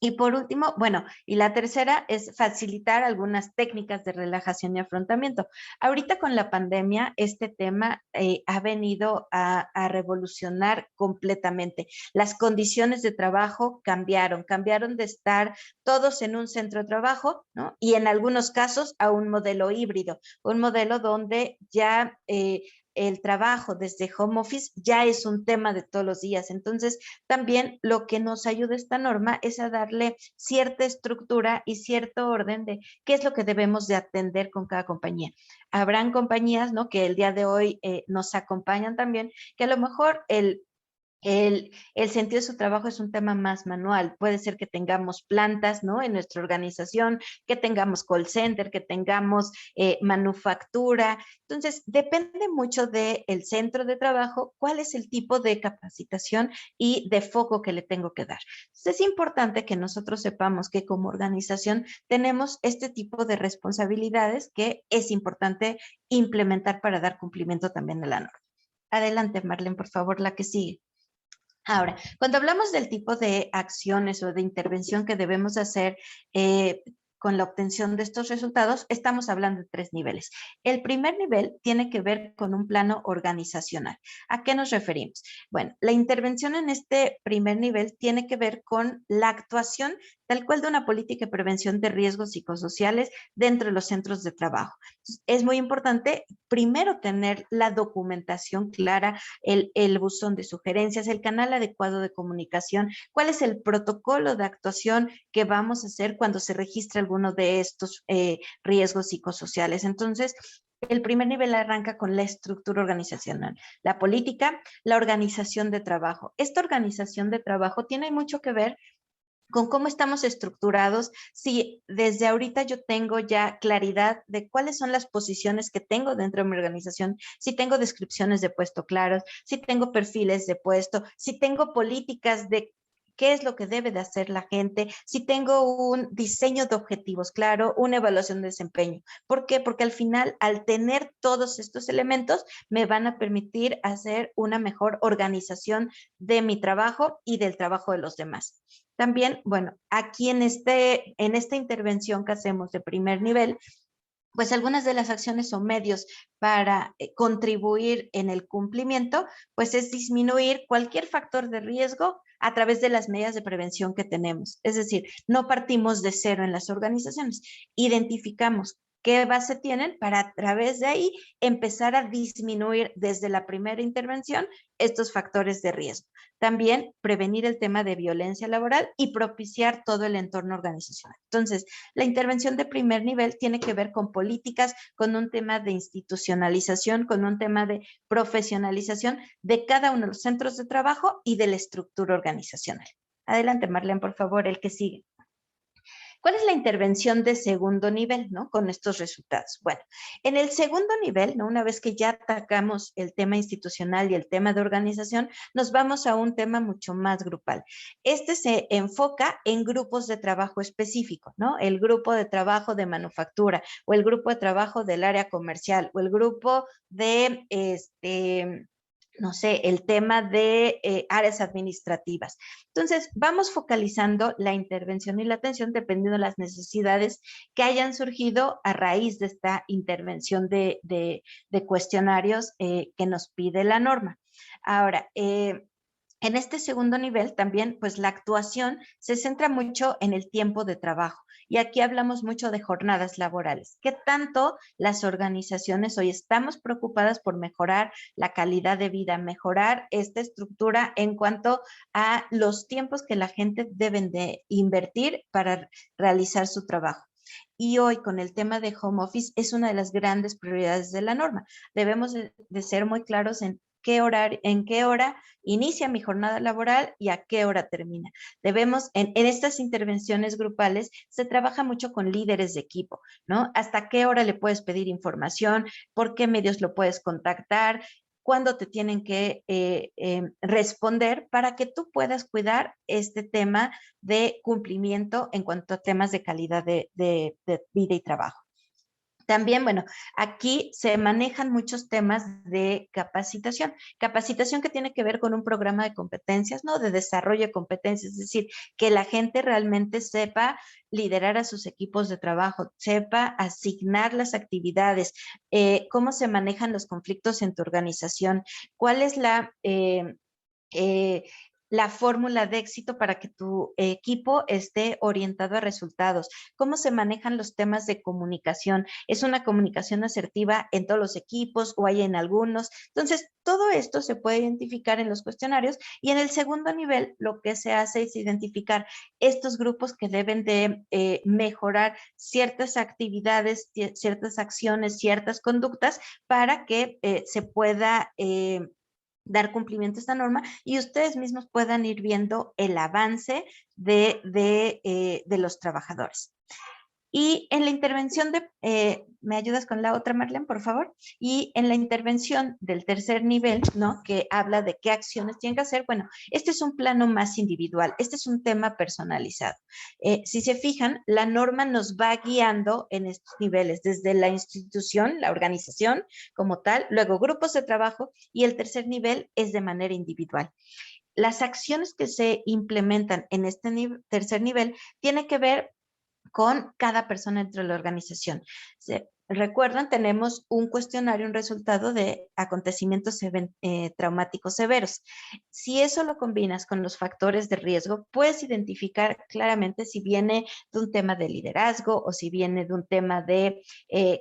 Y por último, bueno, y la tercera es facilitar algunas técnicas de relajación y afrontamiento. Ahorita con la pandemia, este tema ha venido a revolucionar completamente. Las condiciones de trabajo cambiaron de estar todos en un centro de trabajo, ¿no? Y en algunos casos a un modelo híbrido, un modelo donde ya el trabajo desde home office ya es un tema de todos los días. Entonces, también lo que nos ayuda esta norma es a darle cierta estructura y cierto orden de qué es lo que debemos de atender con cada compañía. Habrán compañías, ¿no? Que el día de hoy nos acompañan también, que a lo mejor el sentido de su trabajo es un tema más manual. Puede ser que tengamos plantas, ¿no? En nuestra organización, que tengamos call center, que tengamos manufactura. Entonces, depende mucho del centro de trabajo, cuál es el tipo de capacitación y de foco que le tengo que dar. Entonces, es importante que nosotros sepamos que como organización tenemos este tipo de responsabilidades que es importante implementar para dar cumplimiento también a la norma. Adelante, Marlene, por favor, la que sigue. Ahora, cuando hablamos del tipo de acciones o de intervención que debemos hacer con la obtención de estos resultados, estamos hablando de 3 niveles. El primer nivel tiene que ver con un plano organizacional. ¿A qué nos referimos? Bueno, la intervención en este primer nivel tiene que ver con la actuación tal cual de una política de prevención de riesgos psicosociales dentro de los centros de trabajo. Es muy importante primero tener la documentación clara, el buzón de sugerencias, el canal adecuado de comunicación, cuál es el protocolo de actuación que vamos a hacer cuando se registre alguno de estos riesgos psicosociales. Entonces, el primer nivel arranca con la estructura organizacional, la política, la organización de trabajo. Esta organización de trabajo tiene mucho que ver con cómo estamos estructurados, si desde ahorita yo tengo ya claridad de cuáles son las posiciones que tengo dentro de mi organización, si tengo descripciones de puesto claros, si tengo perfiles de puesto, si tengo políticas de qué es lo que debe de hacer la gente, si tengo un diseño de objetivos claro, una evaluación de desempeño. ¿Por qué? Porque al final, al tener todos estos elementos, me van a permitir hacer una mejor organización de mi trabajo y del trabajo de los demás. También, bueno, aquí en esta intervención que hacemos de primer nivel, pues algunas de las acciones o medios para contribuir en el cumplimiento, pues es disminuir cualquier factor de riesgo a través de las medidas de prevención que tenemos. Es decir, no partimos de cero en las organizaciones, identificamos qué base tienen para a través de ahí empezar a disminuir desde la primera intervención estos factores de riesgo. También prevenir el tema de violencia laboral y propiciar todo el entorno organizacional. Entonces, la intervención de primer nivel tiene que ver con políticas, con un tema de institucionalización, con un tema de profesionalización de cada uno de los centros de trabajo y de la estructura organizacional. Adelante, Marlene, por favor, el que sigue. ¿Cuál es la intervención de segundo nivel, ¿no? Con estos resultados. Bueno, en el segundo nivel, ¿no? Una vez que ya atacamos el tema institucional y el tema de organización, nos vamos a un tema mucho más grupal. Este se enfoca en grupos de trabajo específico, ¿no? El grupo de trabajo de manufactura o el grupo de trabajo del área comercial o el grupo de no sé, el tema de áreas administrativas. Entonces, vamos focalizando la intervención y la atención dependiendo de las necesidades que hayan surgido a raíz de esta intervención de cuestionarios que nos pide la norma. Ahora, en este segundo nivel también, pues la actuación se centra mucho en el tiempo de trabajo. Y aquí hablamos mucho de jornadas laborales. ¿Qué tanto las organizaciones hoy estamos preocupadas por mejorar la calidad de vida, mejorar esta estructura en cuanto a los tiempos que la gente deben de invertir para realizar su trabajo? Y hoy con el tema de home office es una de las grandes prioridades de la norma. Debemos de ser muy claros en en qué hora inicia mi jornada laboral y a qué hora termina. Debemos, en estas intervenciones grupales, se trabaja mucho con líderes de equipo, ¿no? ¿Hasta qué hora le puedes pedir información? ¿Por qué medios lo puedes contactar? ¿Cuándo te tienen que responder para que tú puedas cuidar este tema de cumplimiento en cuanto a temas de calidad de vida y trabajo? También, bueno, aquí se manejan muchos temas de capacitación. Capacitación que tiene que ver con un programa de competencias, ¿no? De desarrollo de competencias, es decir, que la gente realmente sepa liderar a sus equipos de trabajo, sepa asignar las actividades, cómo se manejan los conflictos en tu organización, cuál es eh, la fórmula de éxito para que tu equipo esté orientado a resultados. ¿Cómo se manejan los temas de comunicación? ¿Es una comunicación asertiva en todos los equipos o hay en algunos? Entonces, todo esto se puede identificar en los cuestionarios y en el segundo nivel lo que se hace es identificar estos grupos que deben de mejorar ciertas actividades, ciertas acciones, ciertas conductas para que se pueda dar cumplimiento a esta norma y ustedes mismos puedan ir viendo el avance de los trabajadores. Y en la intervención ¿me ayudas con la otra, Marlene, por favor? Y en la intervención del tercer nivel, ¿no? Que habla de qué acciones tienen que hacer. Bueno, este es un plano más individual, este es un tema personalizado. Si se fijan, la norma nos va guiando en estos niveles, desde la institución, la organización como tal, luego grupos de trabajo y el tercer nivel es de manera individual. Las acciones que se implementan en este tercer nivel tienen que ver con cada persona dentro de la organización. Recuerdan, tenemos un cuestionario, un resultado de acontecimientos traumáticos severos. Si eso lo combinas con los factores de riesgo, puedes identificar claramente si viene de un tema de liderazgo o si viene de un tema de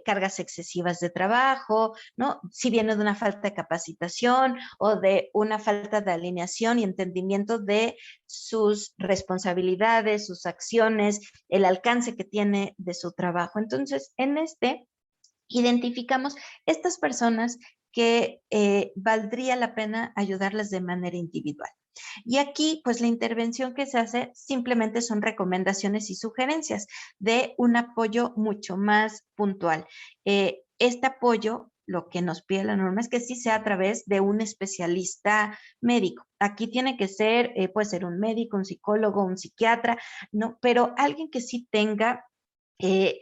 cargas excesivas de trabajo, ¿no? Si viene de una falta de capacitación o de una falta de alineación y entendimiento de sus responsabilidades, sus acciones, el alcance que tiene de su trabajo. Entonces, en identificamos estas personas que valdría la pena ayudarlas de manera individual. Y aquí, pues la intervención que se hace simplemente son recomendaciones y sugerencias de un apoyo mucho más puntual. Este apoyo, lo que nos pide la norma es que sí sea a través de un especialista médico. Aquí tiene que ser, puede ser un médico, un psicólogo, un psiquiatra, ¿no? Pero alguien que sí tenga eh,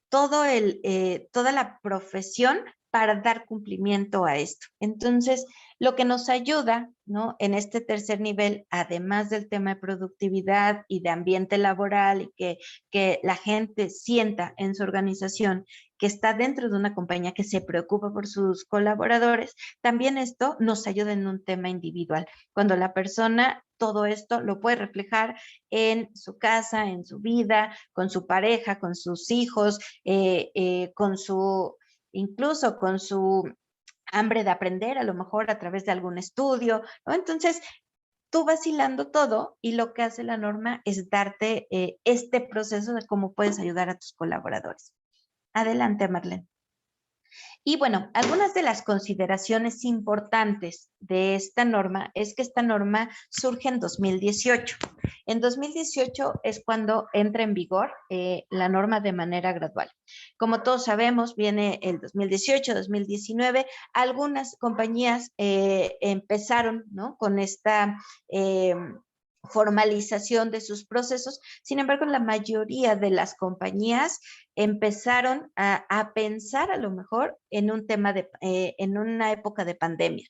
toda la profesión para dar cumplimiento a esto. Entonces, lo que nos ayuda, ¿no? En este tercer nivel, además del tema de productividad y de ambiente laboral y que la gente sienta en su organización que está dentro de una compañía que se preocupa por sus colaboradores, también esto nos ayuda en un tema individual. Cuando la persona todo esto lo puede reflejar en su casa, en su vida, con su pareja, con sus hijos, incluso con su hambre de aprender, a lo mejor a través de algún estudio, ¿no? Entonces, tú vas hilando todo y lo que hace la norma es darte este proceso de cómo puedes ayudar a tus colaboradores. Adelante, Marlene. Y bueno, algunas de las consideraciones importantes de esta norma es que esta norma surge en 2018. En 2018 es cuando entra en vigor la norma de manera gradual. Como todos sabemos, viene el 2018, 2019. Algunas compañías empezaron, ¿no? Con esta formalización de sus procesos. Sin embargo, la mayoría de las compañías empezaron a pensar a lo mejor en un tema en una época de pandemia.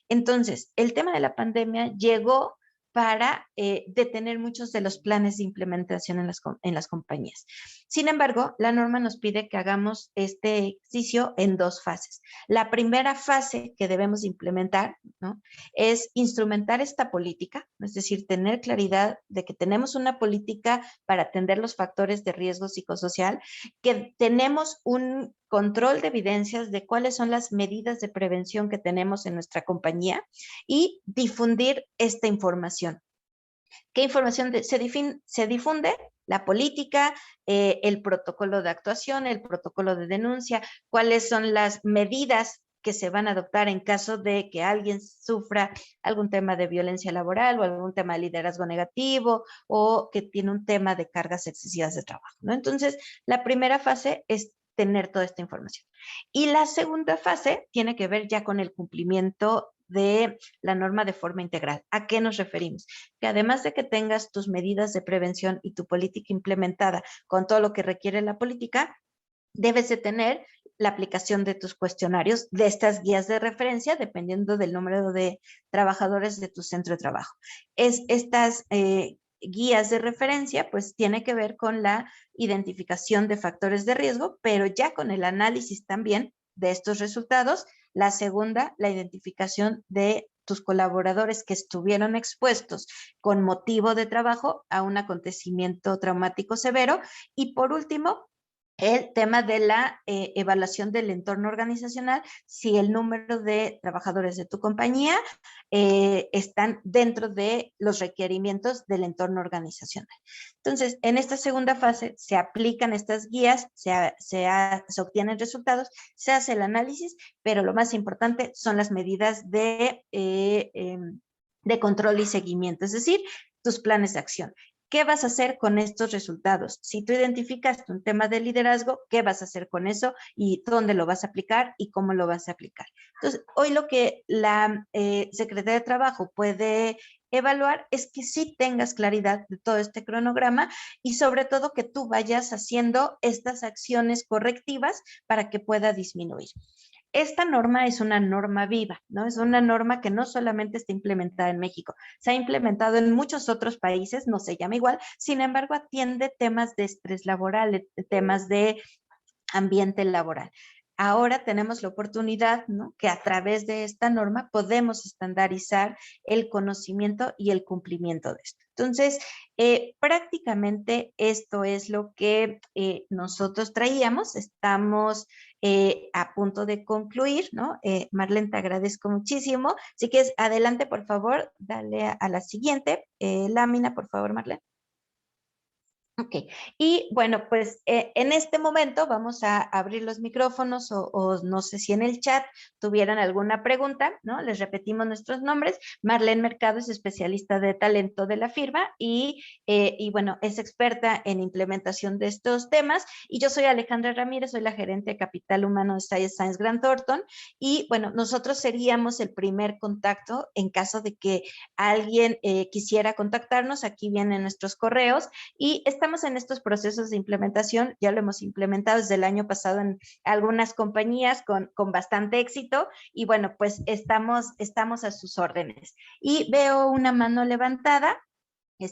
Entonces, el tema de la pandemia llegó para detener muchos de los planes de implementación en las compañías. Sin embargo, la norma nos pide que hagamos este ejercicio en dos fases. La primera fase que debemos implementar, ¿no? Es instrumentar esta política, es decir, tener claridad de que tenemos una política para atender los factores de riesgo psicosocial, que tenemos un control de evidencias de cuáles son las medidas de prevención que tenemos en nuestra compañía y difundir esta información. ¿Qué información se difunde? La política, el protocolo de actuación, el protocolo de denuncia, cuáles son las medidas que se van a adoptar en caso de que alguien sufra algún tema de violencia laboral o algún tema de liderazgo negativo o que tiene un tema de cargas excesivas de trabajo, ¿no? Entonces, la primera fase es tener toda esta información. Y la segunda fase tiene que ver ya con el cumplimiento de la norma de forma integral. ¿A qué nos referimos? Que además de que tengas tus medidas de prevención y tu política implementada con todo lo que requiere la política, debes de tener la aplicación de tus cuestionarios, de estas guías de referencia, dependiendo del número de trabajadores de tu centro de trabajo. Estas guías de referencia, pues tiene que ver con la identificación de factores de riesgo, pero ya con el análisis también de estos resultados. La segunda, la identificación de tus colaboradores que estuvieron expuestos con motivo de trabajo a un acontecimiento traumático severo. Y por último, el tema de la evaluación del entorno organizacional, si el número de trabajadores de tu compañía están dentro de los requerimientos del entorno organizacional. Entonces, en esta segunda fase se aplican estas guías, se obtienen resultados, se hace el análisis, pero lo más importante son las medidas de control y seguimiento, es decir, tus planes de acción. ¿Qué vas a hacer con estos resultados? Si tú identificaste un tema de liderazgo, ¿qué vas a hacer con eso? ¿Y dónde lo vas a aplicar? ¿Y cómo lo vas a aplicar? Entonces, hoy lo que la Secretaría de Trabajo puede evaluar es que sí tengas claridad de todo este cronograma y sobre todo que tú vayas haciendo estas acciones correctivas para que pueda disminuir. Esta norma es una norma viva, ¿no? Es una norma que no solamente está implementada en México, se ha implementado en muchos otros países, no se llama igual, sin embargo atiende temas de estrés laboral, temas de ambiente laboral. Ahora tenemos la oportunidad, ¿no?, que a través de esta norma podemos estandarizar el conocimiento y el cumplimiento de esto. Entonces, prácticamente esto es lo que nosotros traíamos. Estamos a punto de concluir, ¿no? Marlene, te agradezco muchísimo. Así que adelante, por favor, dale a la siguiente lámina, por favor, Marlene. Ok, y bueno, pues en este momento vamos a abrir los micrófonos o no sé si en el chat tuvieran alguna pregunta, ¿no? Les repetimos nuestros nombres. Marlene Mercado es especialista de talento de la firma y bueno, es experta en implementación de estos temas. Y yo soy Alejandra Ramírez, soy la gerente de Capital Humano de Science Grant Thornton. Y bueno, nosotros seríamos el primer contacto en caso de que alguien quisiera contactarnos. Aquí vienen nuestros correos y estamos en estos procesos de implementación, ya lo hemos implementado desde el año pasado en algunas compañías con bastante éxito y bueno, pues estamos a sus órdenes. Y veo una mano levantada,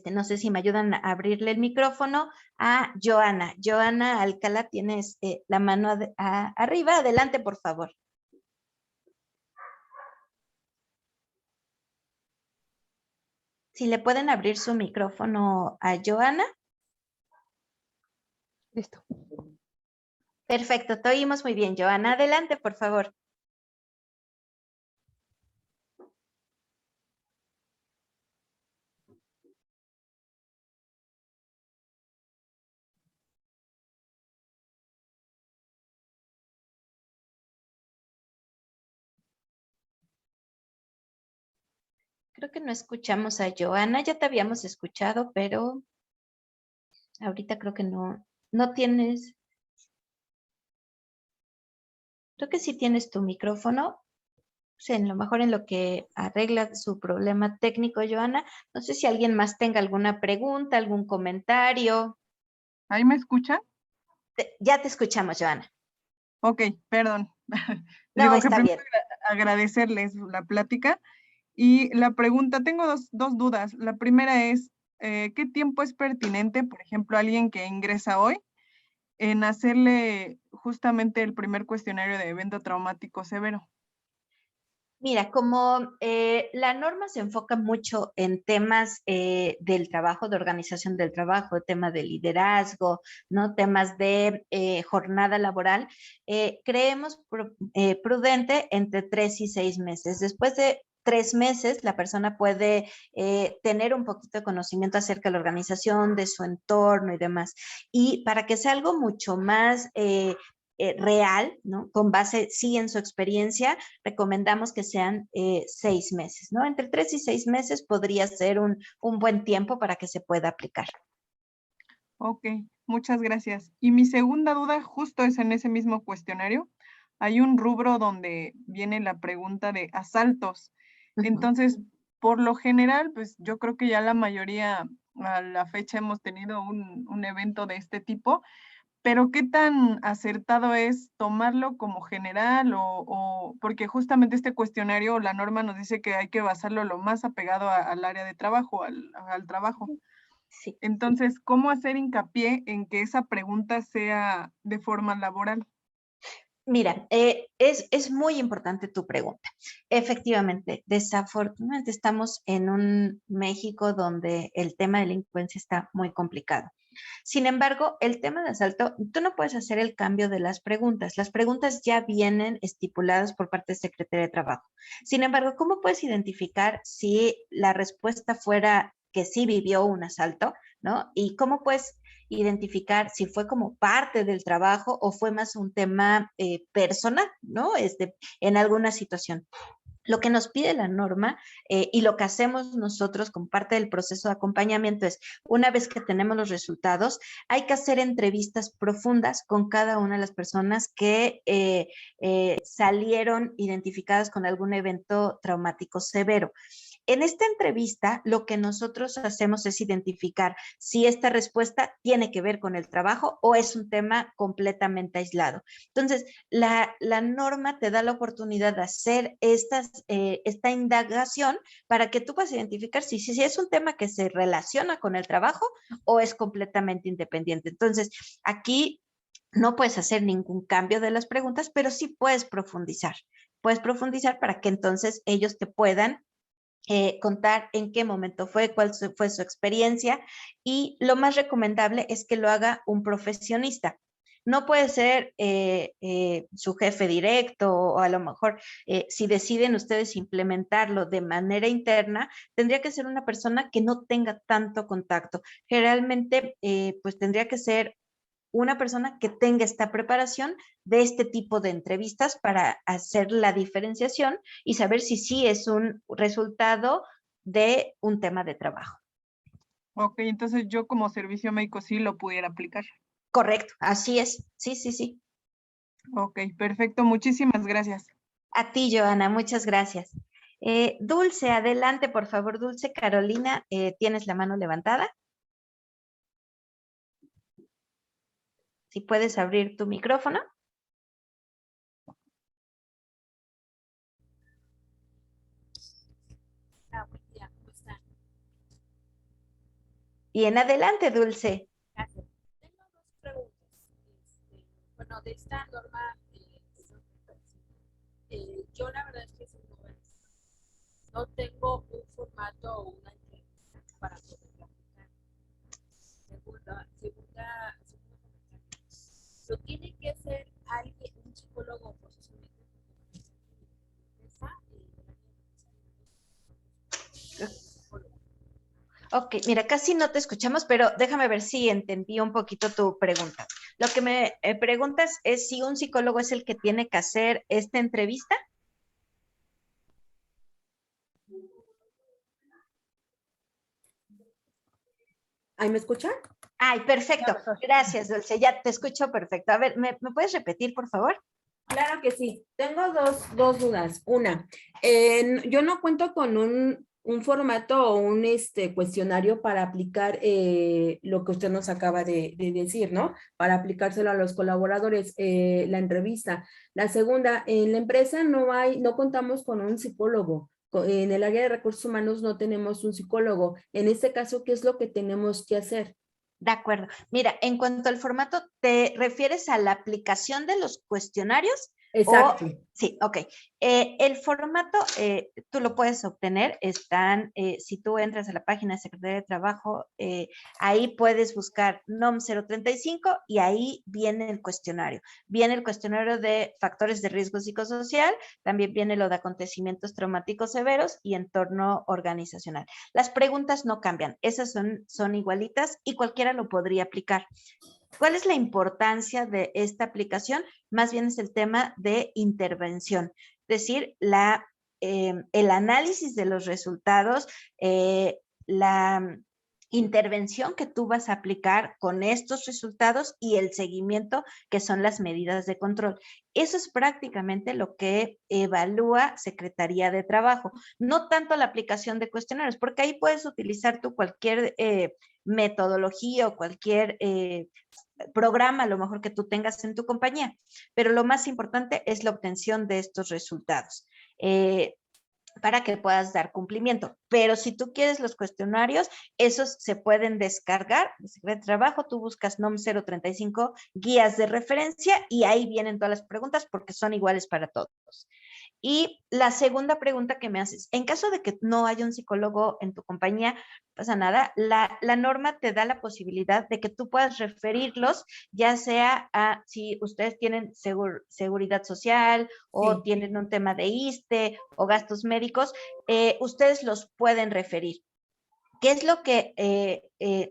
no sé si me ayudan a abrirle el micrófono a Joana. Joana Alcalá, tienes la mano arriba, adelante por favor. Si le pueden abrir su micrófono a Joana. Listo. Perfecto, te oímos muy bien, Joana. Adelante, por favor. Creo que no escuchamos a Joana, ya te habíamos escuchado, pero ahorita creo que no tienes. Creo que sí tienes tu micrófono. Sí, a lo mejor en lo que arregla su problema técnico, Joana. No sé si alguien más tenga alguna pregunta, algún comentario. ¿Ahí me escuchan? Ya te escuchamos, Joana. Ok, perdón. No, Digo que está primero bien. agradecerles la plática. Y la pregunta, tengo dos dudas. La primera es, ¿qué tiempo es pertinente, por ejemplo, alguien que ingresa hoy, en hacerle justamente el primer cuestionario de evento traumático severo? Mira, como la norma se enfoca mucho en temas del trabajo, de organización del trabajo, temas de liderazgo, ¿no? Temas de jornada laboral, creemos prudente entre 3 y 6 meses. Después de 3 meses, la persona puede tener un poquito de conocimiento acerca de la organización, de su entorno y demás. Y para que sea algo mucho más real, ¿no? Con base, sí, en su experiencia, recomendamos que sean 6 meses, ¿no? Entre 3 y 6 meses podría ser un buen tiempo para que se pueda aplicar. Ok, muchas gracias. Y mi segunda duda justo es en ese mismo cuestionario. Hay un rubro donde viene la pregunta de asaltos. Entonces, por lo general, pues yo creo que ya la mayoría a la fecha hemos tenido un evento de este tipo, pero ¿qué tan acertado es tomarlo como general porque justamente este cuestionario o la norma nos dice que hay que basarlo lo más apegado al área de trabajo, al trabajo? Sí. Entonces, ¿cómo hacer hincapié en que esa pregunta sea de forma laboral? Mira, es muy importante tu pregunta. Efectivamente, desafortunadamente estamos en un México donde el tema de delincuencia está muy complicado. Sin embargo, el tema de asalto, tú no puedes hacer el cambio de las preguntas. Las preguntas ya vienen estipuladas por parte de Secretaría de Trabajo. Sin embargo, ¿cómo puedes identificar si la respuesta fuera que sí vivió un asalto, ¿no? Y cómo puedes identificar si fue como parte del trabajo o fue más un tema personal, ¿no? En alguna situación. Lo que nos pide la norma y lo que hacemos nosotros como parte del proceso de acompañamiento es, una vez que tenemos los resultados, hay que hacer entrevistas profundas con cada una de las personas que salieron identificadas con algún evento traumático severo. En esta entrevista, lo que nosotros hacemos es identificar si esta respuesta tiene que ver con el trabajo o es un tema completamente aislado. Entonces, la norma te da la oportunidad de hacer esta indagación para que tú puedas identificar si es un tema que se relaciona con el trabajo o es completamente independiente. Entonces, aquí no puedes hacer ningún cambio de las preguntas, pero sí puedes profundizar. Puedes profundizar para que entonces ellos te puedan contar en qué momento fue, cuál fue su experiencia, y lo más recomendable es que lo haga un profesionista. No puede ser su jefe directo o a lo mejor si deciden ustedes implementarlo de manera interna, tendría que ser una persona que no tenga tanto contacto. Generalmente, pues tendría que ser una persona que tenga esta preparación de este tipo de entrevistas para hacer la diferenciación y saber si sí es un resultado de un tema de trabajo. Ok, entonces yo como servicio médico sí lo pudiera aplicar. Correcto, así es. Sí, sí, sí. Ok, perfecto. Muchísimas gracias. A ti, Joana, muchas gracias. Dulce, adelante, por favor, Dulce. Carolina, ¿tienes la mano levantada? Si puedes abrir tu micrófono. Buen día, ¿cómo están? Bien, adelante, Dulce. Gracias. Tengo dos preguntas. Bueno, de esta norma, yo la verdad es que no tengo un formato o una entrevista para poder aplicar. Segunda lo tiene que ser alguien, un psicólogo profesional. Ok, mira, casi no te escuchamos, pero déjame ver si entendí un poquito tu pregunta. Lo que me preguntas es si un psicólogo es el que tiene que hacer esta entrevista. ¿Ahí me escuchan? Ay, perfecto. Gracias, Dulce. Ya te escucho perfecto. A ver, ¿me puedes repetir, por favor? Claro que sí. Tengo dos dudas. Una, yo no cuento con un formato o un cuestionario para aplicar lo que usted nos acaba de decir, ¿no? Para aplicárselo a los colaboradores, la entrevista. La segunda, en la empresa no contamos con un psicólogo. En el área de recursos humanos no tenemos un psicólogo. En este caso, ¿qué es lo que tenemos que hacer? De acuerdo. Mira, en cuanto al formato, ¿te refieres a la aplicación de los cuestionarios? Exacto. Sí, ok. El formato, tú lo puedes obtener, si tú entras a la página de Secretaría de Trabajo, ahí puedes buscar NOM 035 y ahí viene el cuestionario. Viene el cuestionario de factores de riesgo psicosocial, también viene lo de acontecimientos traumáticos severos y entorno organizacional. Las preguntas no cambian, esas son igualitas y cualquiera lo podría aplicar. ¿Cuál es la importancia de esta aplicación? Más bien es el tema de intervención, es decir, el análisis de los resultados, la intervención que tú vas a aplicar con estos resultados y el seguimiento, que son las medidas de control. Eso es prácticamente lo que evalúa Secretaría de Trabajo, no tanto la aplicación de cuestionarios, porque ahí puedes utilizar tú cualquier metodología o cualquier programa, a lo mejor que tú tengas en tu compañía. Pero lo más importante es la obtención de estos resultados. Para que puedas dar cumplimiento. Pero si tú quieres los cuestionarios, esos se pueden descargar de Secretaría de Trabajo, tú buscas NOM 035 guías de referencia y ahí vienen todas las preguntas porque son iguales para todos. Y la segunda pregunta que me haces, en caso de que no haya un psicólogo en tu compañía, no pasa nada, la norma te da la posibilidad de que tú puedas referirlos, ya sea a si ustedes tienen seguridad social o Sí. tienen un tema de ISSSTE o gastos médicos, ustedes los pueden referir. ¿Qué es lo que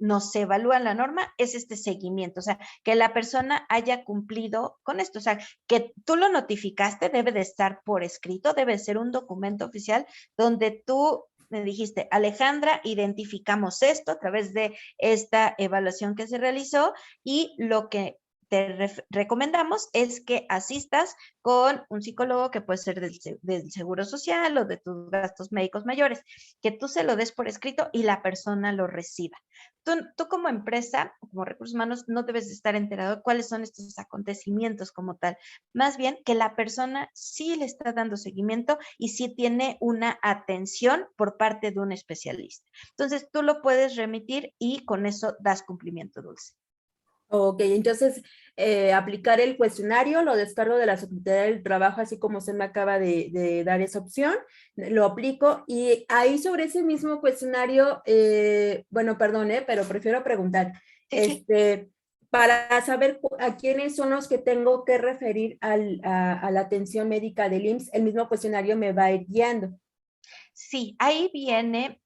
nos evalúa en la norma? Es este seguimiento, o sea, que la persona haya cumplido con esto, o sea, que tú lo notificaste, debe de estar por escrito, debe ser un documento oficial donde tú me dijiste, Alejandra, identificamos esto a través de esta evaluación que se realizó y lo que te recomendamos es que asistas con un psicólogo que puede ser del Seguro Social o de tus gastos médicos mayores, que tú se lo des por escrito y la persona lo reciba. Tú como empresa, como recursos humanos, no debes de estar enterado de cuáles son estos acontecimientos como tal. Más bien que la persona sí le está dando seguimiento y sí tiene una atención por parte de un especialista. Entonces, tú lo puedes remitir y con eso das cumplimiento, Dulce. Ok, entonces aplicar el cuestionario, lo descargo de la Secretaría del Trabajo, así como usted me acaba de dar esa opción, lo aplico y ahí sobre ese mismo cuestionario, bueno, perdón, pero prefiero preguntar, Sí. para saber a quiénes son los que tengo que referir a la atención médica del IMSS, el mismo cuestionario me va a ir guiando. Sí, ahí viene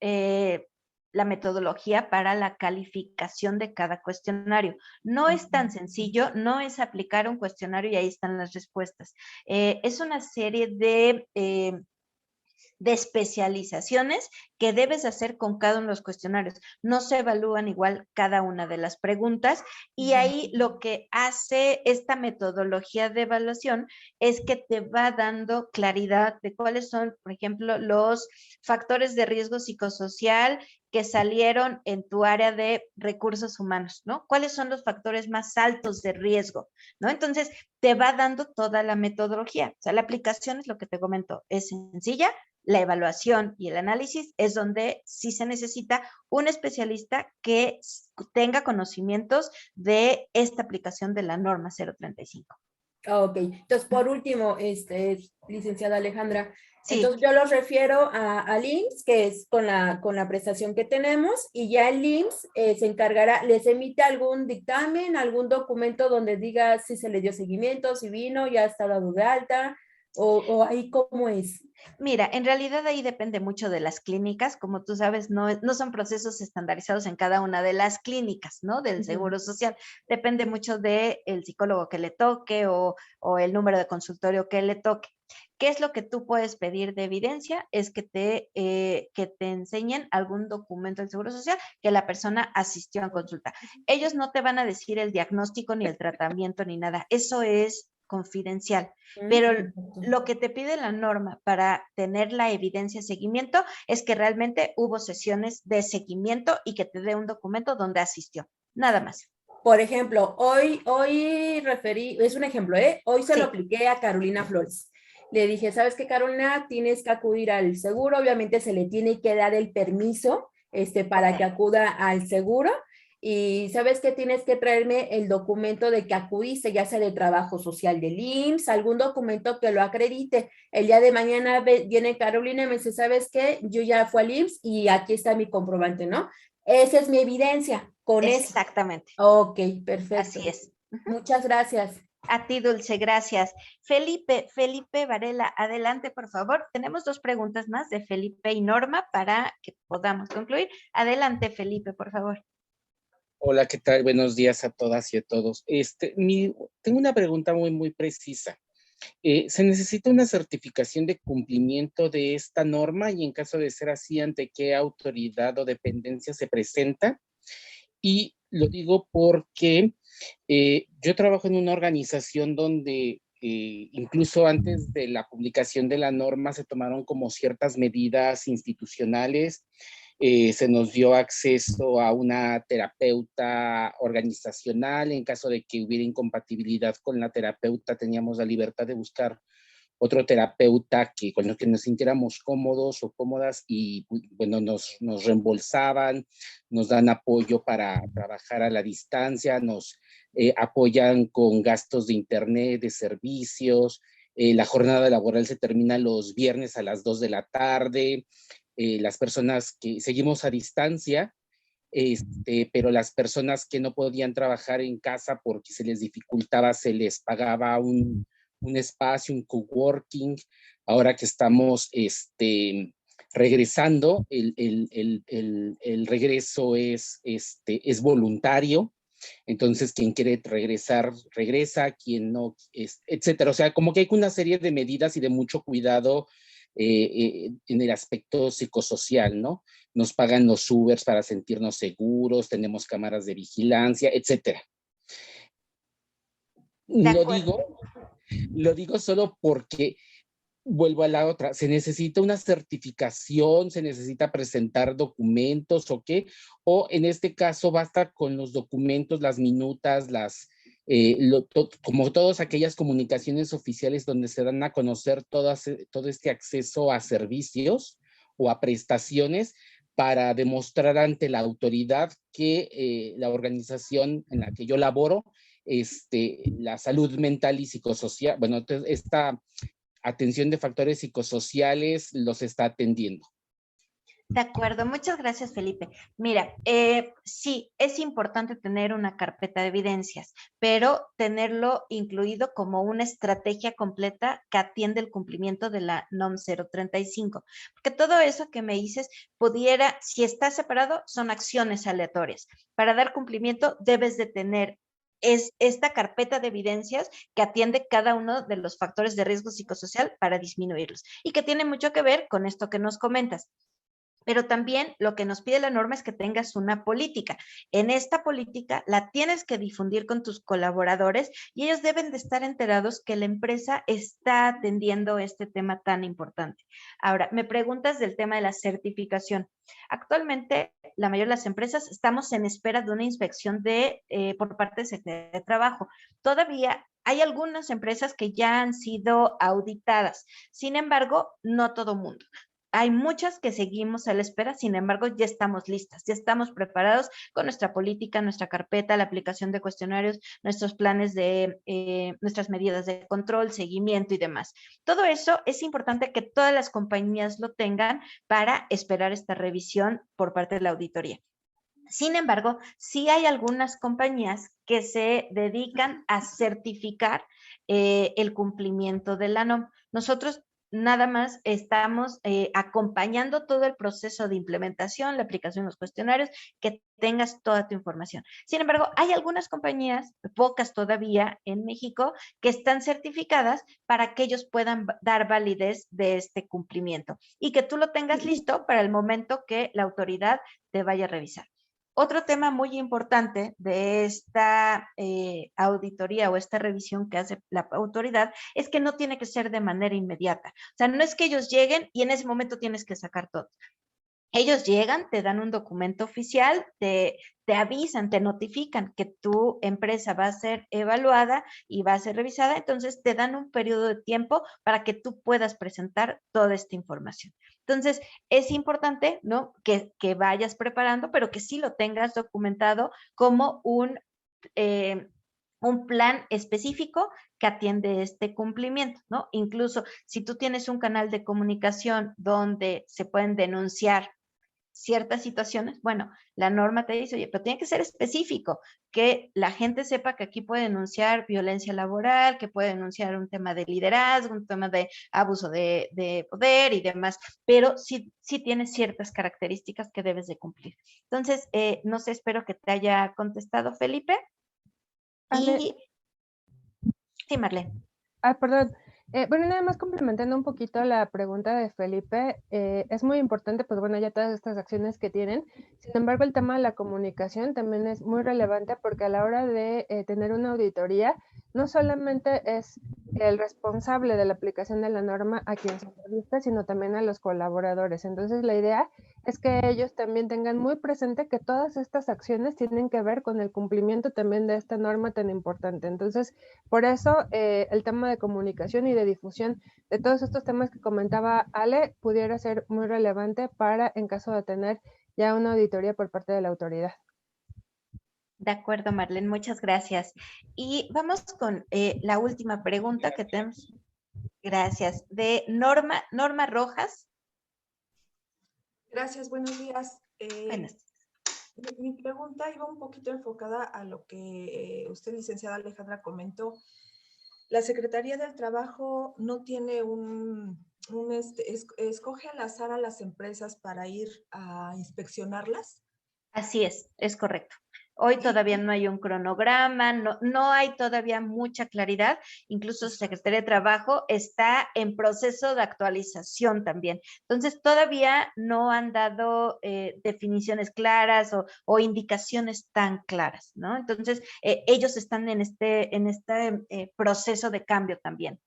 la metodología para la calificación de cada cuestionario. No es tan sencillo, no es aplicar un cuestionario y ahí están las respuestas. Es una serie de especializaciones que debes hacer con cada uno de los cuestionarios. No se evalúan igual cada una de las preguntas y ahí lo que hace esta metodología de evaluación es que te va dando claridad de cuáles son, por ejemplo, los factores de riesgo psicosocial que salieron en tu área de recursos humanos, ¿no? ¿Cuáles son los factores más altos de riesgo, ¿no? Entonces, te va dando toda la metodología. O sea, la aplicación es lo que te comento, es sencilla. La evaluación y el análisis es donde sí se necesita un especialista que tenga conocimientos de esta aplicación de la norma 035. Ok, entonces por último, licenciada Alejandra, Sí. entonces yo los refiero al IMSS, que es con la prestación que tenemos, y ya el IMSS se encargará, les emite algún dictamen, algún documento donde diga si se le dio seguimiento, si vino, ya está dado de alta, o ahí cómo es. Mira, en realidad ahí depende mucho de las clínicas, como tú sabes, no son procesos estandarizados en cada una de las clínicas, ¿no? Del Seguro Social. Depende mucho del psicólogo que le toque o el número de consultorio que le toque. ¿Qué es lo que tú puedes pedir de evidencia? Es que te enseñen algún documento del Seguro Social que la persona asistió a consulta. Ellos no te van a decir el diagnóstico ni el tratamiento ni nada. Eso es confidencial, pero lo que te pide la norma para tener la evidencia de seguimiento es que realmente hubo sesiones de seguimiento y que te dé un documento donde asistió, nada más. Por ejemplo, hoy referí, es un ejemplo, hoy se lo apliqué a Carolina Flores. Le dije, ¿sabes qué, Carolina? Tienes que acudir al seguro, obviamente se le tiene que dar el permiso para que acuda al seguro. Y sabes que tienes que traerme el documento de que acudiste, ya sea de trabajo social del IMSS, algún documento que lo acredite. El día de mañana viene Carolina y me dice, ¿sabes qué? Yo ya fui al IMSS y aquí está mi comprobante, ¿no? Esa es mi evidencia con eso. Exactamente. Ok, perfecto. Así es. Muchas gracias. A ti, Dulce, gracias. Felipe Varela, adelante, por favor. Tenemos 2 preguntas más de Felipe y Norma para que podamos concluir. Adelante, Felipe, por favor. Hola, ¿qué tal? Buenos días a todas y a todos. Tengo una pregunta muy precisa. ¿Se necesita una certificación de cumplimiento de esta norma? Y en caso de ser así, ¿ante qué autoridad o dependencia se presenta? Y lo digo porque yo trabajo en una organización donde incluso antes de la publicación de la norma se tomaron como ciertas medidas institucionales Se nos dio acceso a una terapeuta organizacional. En caso de que hubiera incompatibilidad con la terapeuta, teníamos la libertad de buscar otro terapeuta con el que nos sintiéramos cómodos o cómodas, y bueno, nos reembolsaban, nos dan apoyo para trabajar a la distancia, nos apoyan con gastos de internet, de servicios. La jornada laboral se termina los viernes a las 2 de la tarde. Las personas que seguimos a distancia, pero las personas que no podían trabajar en casa porque se les dificultaba, se les pagaba un espacio, un coworking. Ahora que estamos regresando, el regreso es voluntario. Entonces, quien quiere regresar, regresa, quien no, etcétera. O sea, como que hay una serie de medidas y de mucho cuidado en el aspecto psicosocial, ¿no? Nos pagan los Ubers para sentirnos seguros, tenemos cámaras de vigilancia, etcétera. Lo digo solo porque vuelvo a la otra, se necesita una certificación, se necesita presentar documentos o qué, o en este caso basta con los documentos, las minutas, como todas aquellas comunicaciones oficiales donde se dan a conocer todo este acceso a servicios o a prestaciones, para demostrar ante la autoridad que la organización en la que yo laboro, la salud mental y psicosocial, bueno, esta atención de factores psicosociales los está atendiendo. De acuerdo, muchas gracias, Felipe. Mira, sí, es importante tener una carpeta de evidencias, pero tenerlo incluido como una estrategia completa que atiende el cumplimiento de la NOM 035, porque todo eso que me dices pudiera, si está separado, son acciones aleatorias. Para dar cumplimiento debes de tener esta carpeta de evidencias que atiende cada uno de los factores de riesgo psicosocial para disminuirlos, y que tiene mucho que ver con esto que nos comentas. Pero también lo que nos pide la norma es que tengas una política. En esta política la tienes que difundir con tus colaboradores, y ellos deben de estar enterados que la empresa está atendiendo este tema tan importante. Ahora, me preguntas del tema de la certificación. Actualmente, la mayoría de las empresas estamos en espera de una inspección por parte de Secretaría de Trabajo. Todavía hay algunas empresas que ya han sido auditadas. Sin embargo, no todo mundo. Hay muchas que seguimos a la espera, sin embargo, ya estamos listas, ya estamos preparados con nuestra política, nuestra carpeta, la aplicación de cuestionarios, nuestros planes nuestras medidas de control, seguimiento y demás. Todo eso es importante que todas las compañías lo tengan para esperar esta revisión por parte de la auditoría. Sin embargo, sí hay algunas compañías que se dedican a certificar el cumplimiento de la NOM. Nosotros nada más estamos acompañando todo el proceso de implementación, la aplicación de los cuestionarios, que tengas toda tu información. Sin embargo, hay algunas compañías, pocas todavía en México, que están certificadas para que ellos puedan dar validez de este cumplimiento y que tú lo tengas listo para el momento que la autoridad te vaya a revisar. Otro tema muy importante de esta auditoría o esta revisión que hace la autoridad es que no tiene que ser de manera inmediata. O sea, no es que ellos lleguen y en ese momento tienes que sacar todo. Ellos llegan, te dan un documento oficial, te avisan, te notifican que tu empresa va a ser evaluada y va a ser revisada, entonces te dan un periodo de tiempo para que tú puedas presentar toda esta información. Entonces, es importante, ¿no?, que vayas preparando, pero que sí lo tengas documentado como un plan específico que atiende este cumplimiento, ¿no? Incluso si tú tienes un canal de comunicación donde se pueden denunciar ciertas situaciones, bueno, la norma te dice, oye, pero tiene que ser específico, que la gente sepa que aquí puede denunciar violencia laboral, que puede denunciar un tema de liderazgo, un tema de abuso de poder y demás, pero sí tiene ciertas características que debes de cumplir. Entonces, no sé, espero que te haya contestado, Felipe. Sí, Marlene. Perdón. Bueno, nada más complementando un poquito la pregunta de Felipe, es muy importante, pues bueno, ya todas estas acciones que tienen. Sin embargo, el tema de la comunicación también es muy relevante, porque a la hora de tener una auditoría, no solamente es el responsable de la aplicación de la norma a quien se entrevista, sino también a los colaboradores. Entonces, la idea es que ellos también tengan muy presente que todas estas acciones tienen que ver con el cumplimiento también de esta norma tan importante. Entonces, por eso el tema de comunicación y de difusión de todos estos temas que comentaba Ale pudiera ser muy relevante para en caso de tener ya una auditoría por parte de la autoridad. De acuerdo, Marlene, muchas gracias. Y vamos con la última pregunta que tenemos. Gracias. De Norma Rojas. Gracias, buenos días. Buenas. Mi pregunta iba un poquito enfocada a lo que usted, licenciada Alejandra, comentó. La Secretaría del Trabajo no tiene escoge al azar a las empresas para ir a inspeccionarlas. Así es correcto. Hoy todavía no hay un cronograma, no hay todavía mucha claridad. Incluso Secretaría de Trabajo está en proceso de actualización también. Entonces, todavía no han dado definiciones claras o indicaciones tan claras, ¿no? Entonces, ellos están en este proceso de cambio también.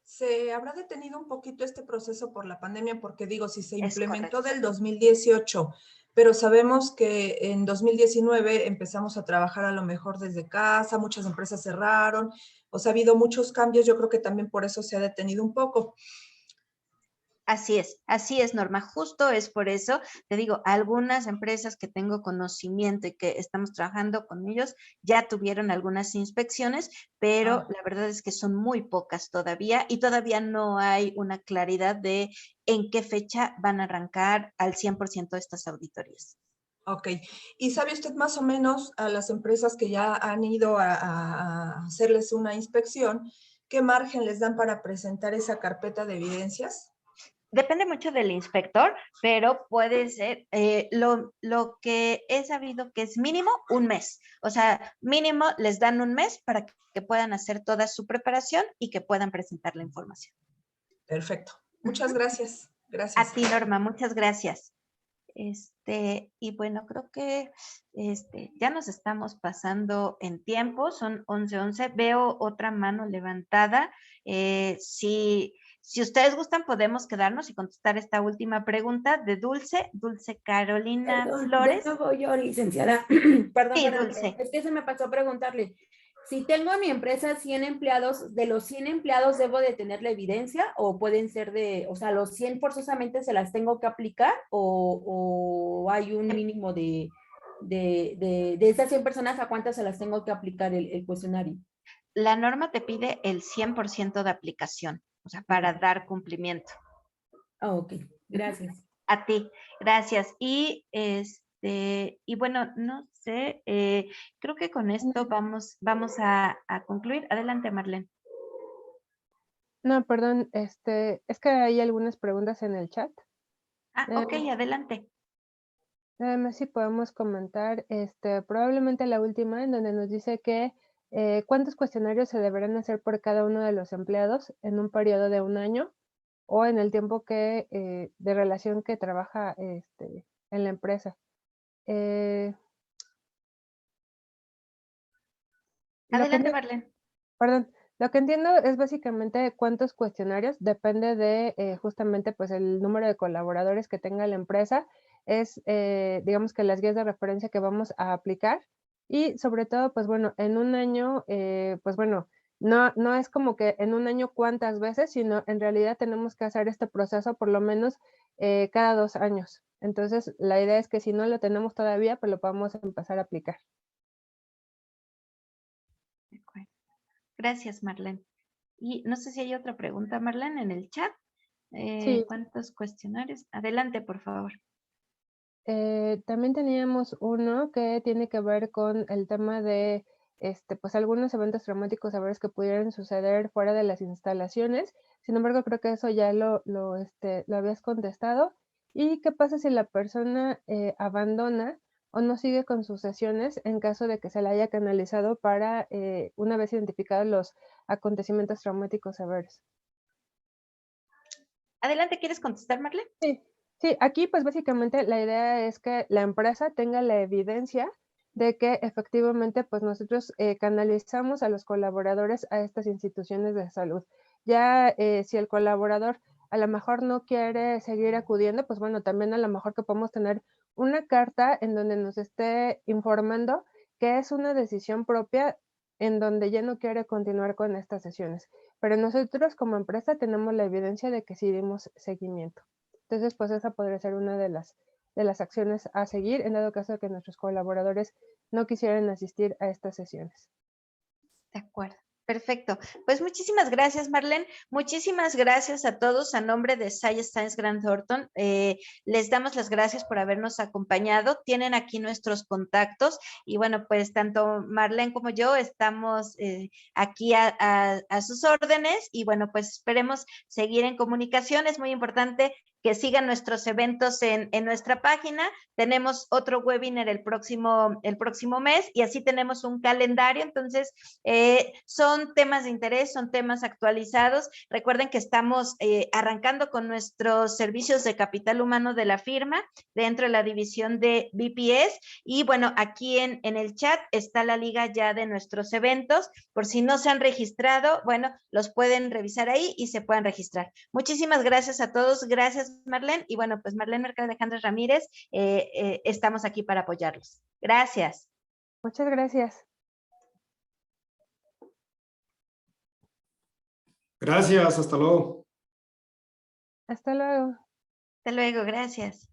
¿Se habrá detenido un poquito este proceso por la pandemia? Porque digo, si se Es implementó correcto. del 2018, pero sabemos que en 2019 empezamos a trabajar a lo mejor desde casa, muchas empresas cerraron, o sea, ha habido muchos cambios, yo creo que también por eso se ha detenido un poco. Así es, Norma. Justo es por eso, te digo, algunas empresas que tengo conocimiento y que estamos trabajando con ellos ya tuvieron algunas inspecciones, pero la verdad es que son muy pocas todavía y todavía no hay una claridad de en qué fecha van a arrancar al 100% estas auditorías. Ok. ¿Y sabe usted más o menos a las empresas que ya han ido a hacerles una inspección, qué margen les dan para presentar esa carpeta de evidencias? Depende mucho del inspector, pero puede ser lo que he sabido que es mínimo un mes. O sea, mínimo les dan un mes para que puedan hacer toda su preparación y que puedan presentar la información. Perfecto. Muchas gracias. Gracias. A ti, Norma, muchas gracias. Y bueno, creo que ya nos estamos pasando en tiempo, son 11:11. Veo otra mano levantada. Si ustedes gustan, podemos quedarnos y contestar esta última pregunta de Dulce Carolina Perdón, Flores. de nuevo yo, licenciada. Perdón, Sí, Dulce. es que se me pasó a preguntarle. Si tengo en mi empresa 100 empleados, ¿de los 100 empleados debo de tener la evidencia o pueden ser o sea, los 100 forzosamente se las tengo que aplicar o hay un mínimo de esas 100 personas a cuántas se las tengo que aplicar el cuestionario? La norma te pide el 100% de aplicación, o sea, para dar cumplimiento. Ah, ok, gracias. A ti, gracias. Y bueno, no sé, creo que con esto vamos a concluir. Adelante, Marlene. No, perdón, es que hay algunas preguntas en el chat. Ok, adelante. Nada más si podemos comentar, probablemente la última, en donde nos dice que cuántos cuestionarios se deberán hacer por cada uno de los empleados en un periodo de 1 año o en el tiempo de relación que trabaja en la empresa. Adelante, Marlene. Perdón, lo que entiendo es básicamente cuántos cuestionarios, depende de justamente pues el número de colaboradores que tenga la empresa, es digamos que las guías de referencia que vamos a aplicar y sobre todo pues bueno, en 1 año pues bueno, no es como que en 1 año cuántas veces, sino en realidad tenemos que hacer este proceso por lo menos cada 2 años. Entonces la idea es que si no lo tenemos todavía, pues lo podamos empezar a aplicar. De acuerdo. Gracias, Marlene. Y no sé si hay otra pregunta, Marlene, en el chat. Sí. ¿Cuántos cuestionarios? Adelante, por favor. También teníamos uno que tiene que ver con el tema de, pues algunos eventos traumáticos severos que pudieran suceder fuera de las instalaciones. Sin embargo, creo que eso ya lo habías contestado. ¿Y qué pasa si la persona abandona o no sigue con sus sesiones en caso de que se la haya canalizado para, una vez identificados los acontecimientos traumáticos severos? Adelante, ¿quieres contestar, Marlene? Sí, sí, aquí pues básicamente la idea es que la empresa tenga la evidencia de que efectivamente pues nosotros canalizamos a los colaboradores a estas instituciones de salud. Ya si el colaborador a lo mejor no quiere seguir acudiendo, pues bueno, también a lo mejor que podemos tener una carta en donde nos esté informando que es una decisión propia en donde ya no quiere continuar con estas sesiones. Pero nosotros como empresa tenemos la evidencia de que sí dimos seguimiento. Entonces, pues esa podría ser una de las acciones a seguir en dado caso de que nuestros colaboradores no quisieran asistir a estas sesiones. De acuerdo. Perfecto. Pues muchísimas gracias, Marlene. Muchísimas gracias a todos. A nombre de Science Grant Thornton, les damos las gracias por habernos acompañado. Tienen aquí nuestros contactos y bueno, pues tanto Marlene como yo estamos aquí a sus órdenes y bueno, pues esperemos seguir en comunicación. Es muy importante que sigan nuestros eventos en nuestra página. Tenemos otro webinar el próximo mes y así tenemos un calendario. Entonces, son temas de interés, son temas actualizados. Recuerden que estamos arrancando con nuestros servicios de capital humano de la firma dentro de la división de BPS. Y bueno, aquí en el chat está la liga ya de nuestros eventos. Por si no se han registrado, bueno, los pueden revisar ahí y se pueden registrar. Muchísimas gracias a todos. Gracias, Marlene. Y bueno, pues Marlene Mercado Alejandra Ramírez, estamos aquí para apoyarlos. Gracias. Muchas gracias. Gracias, hasta luego. Hasta luego. Hasta luego, gracias.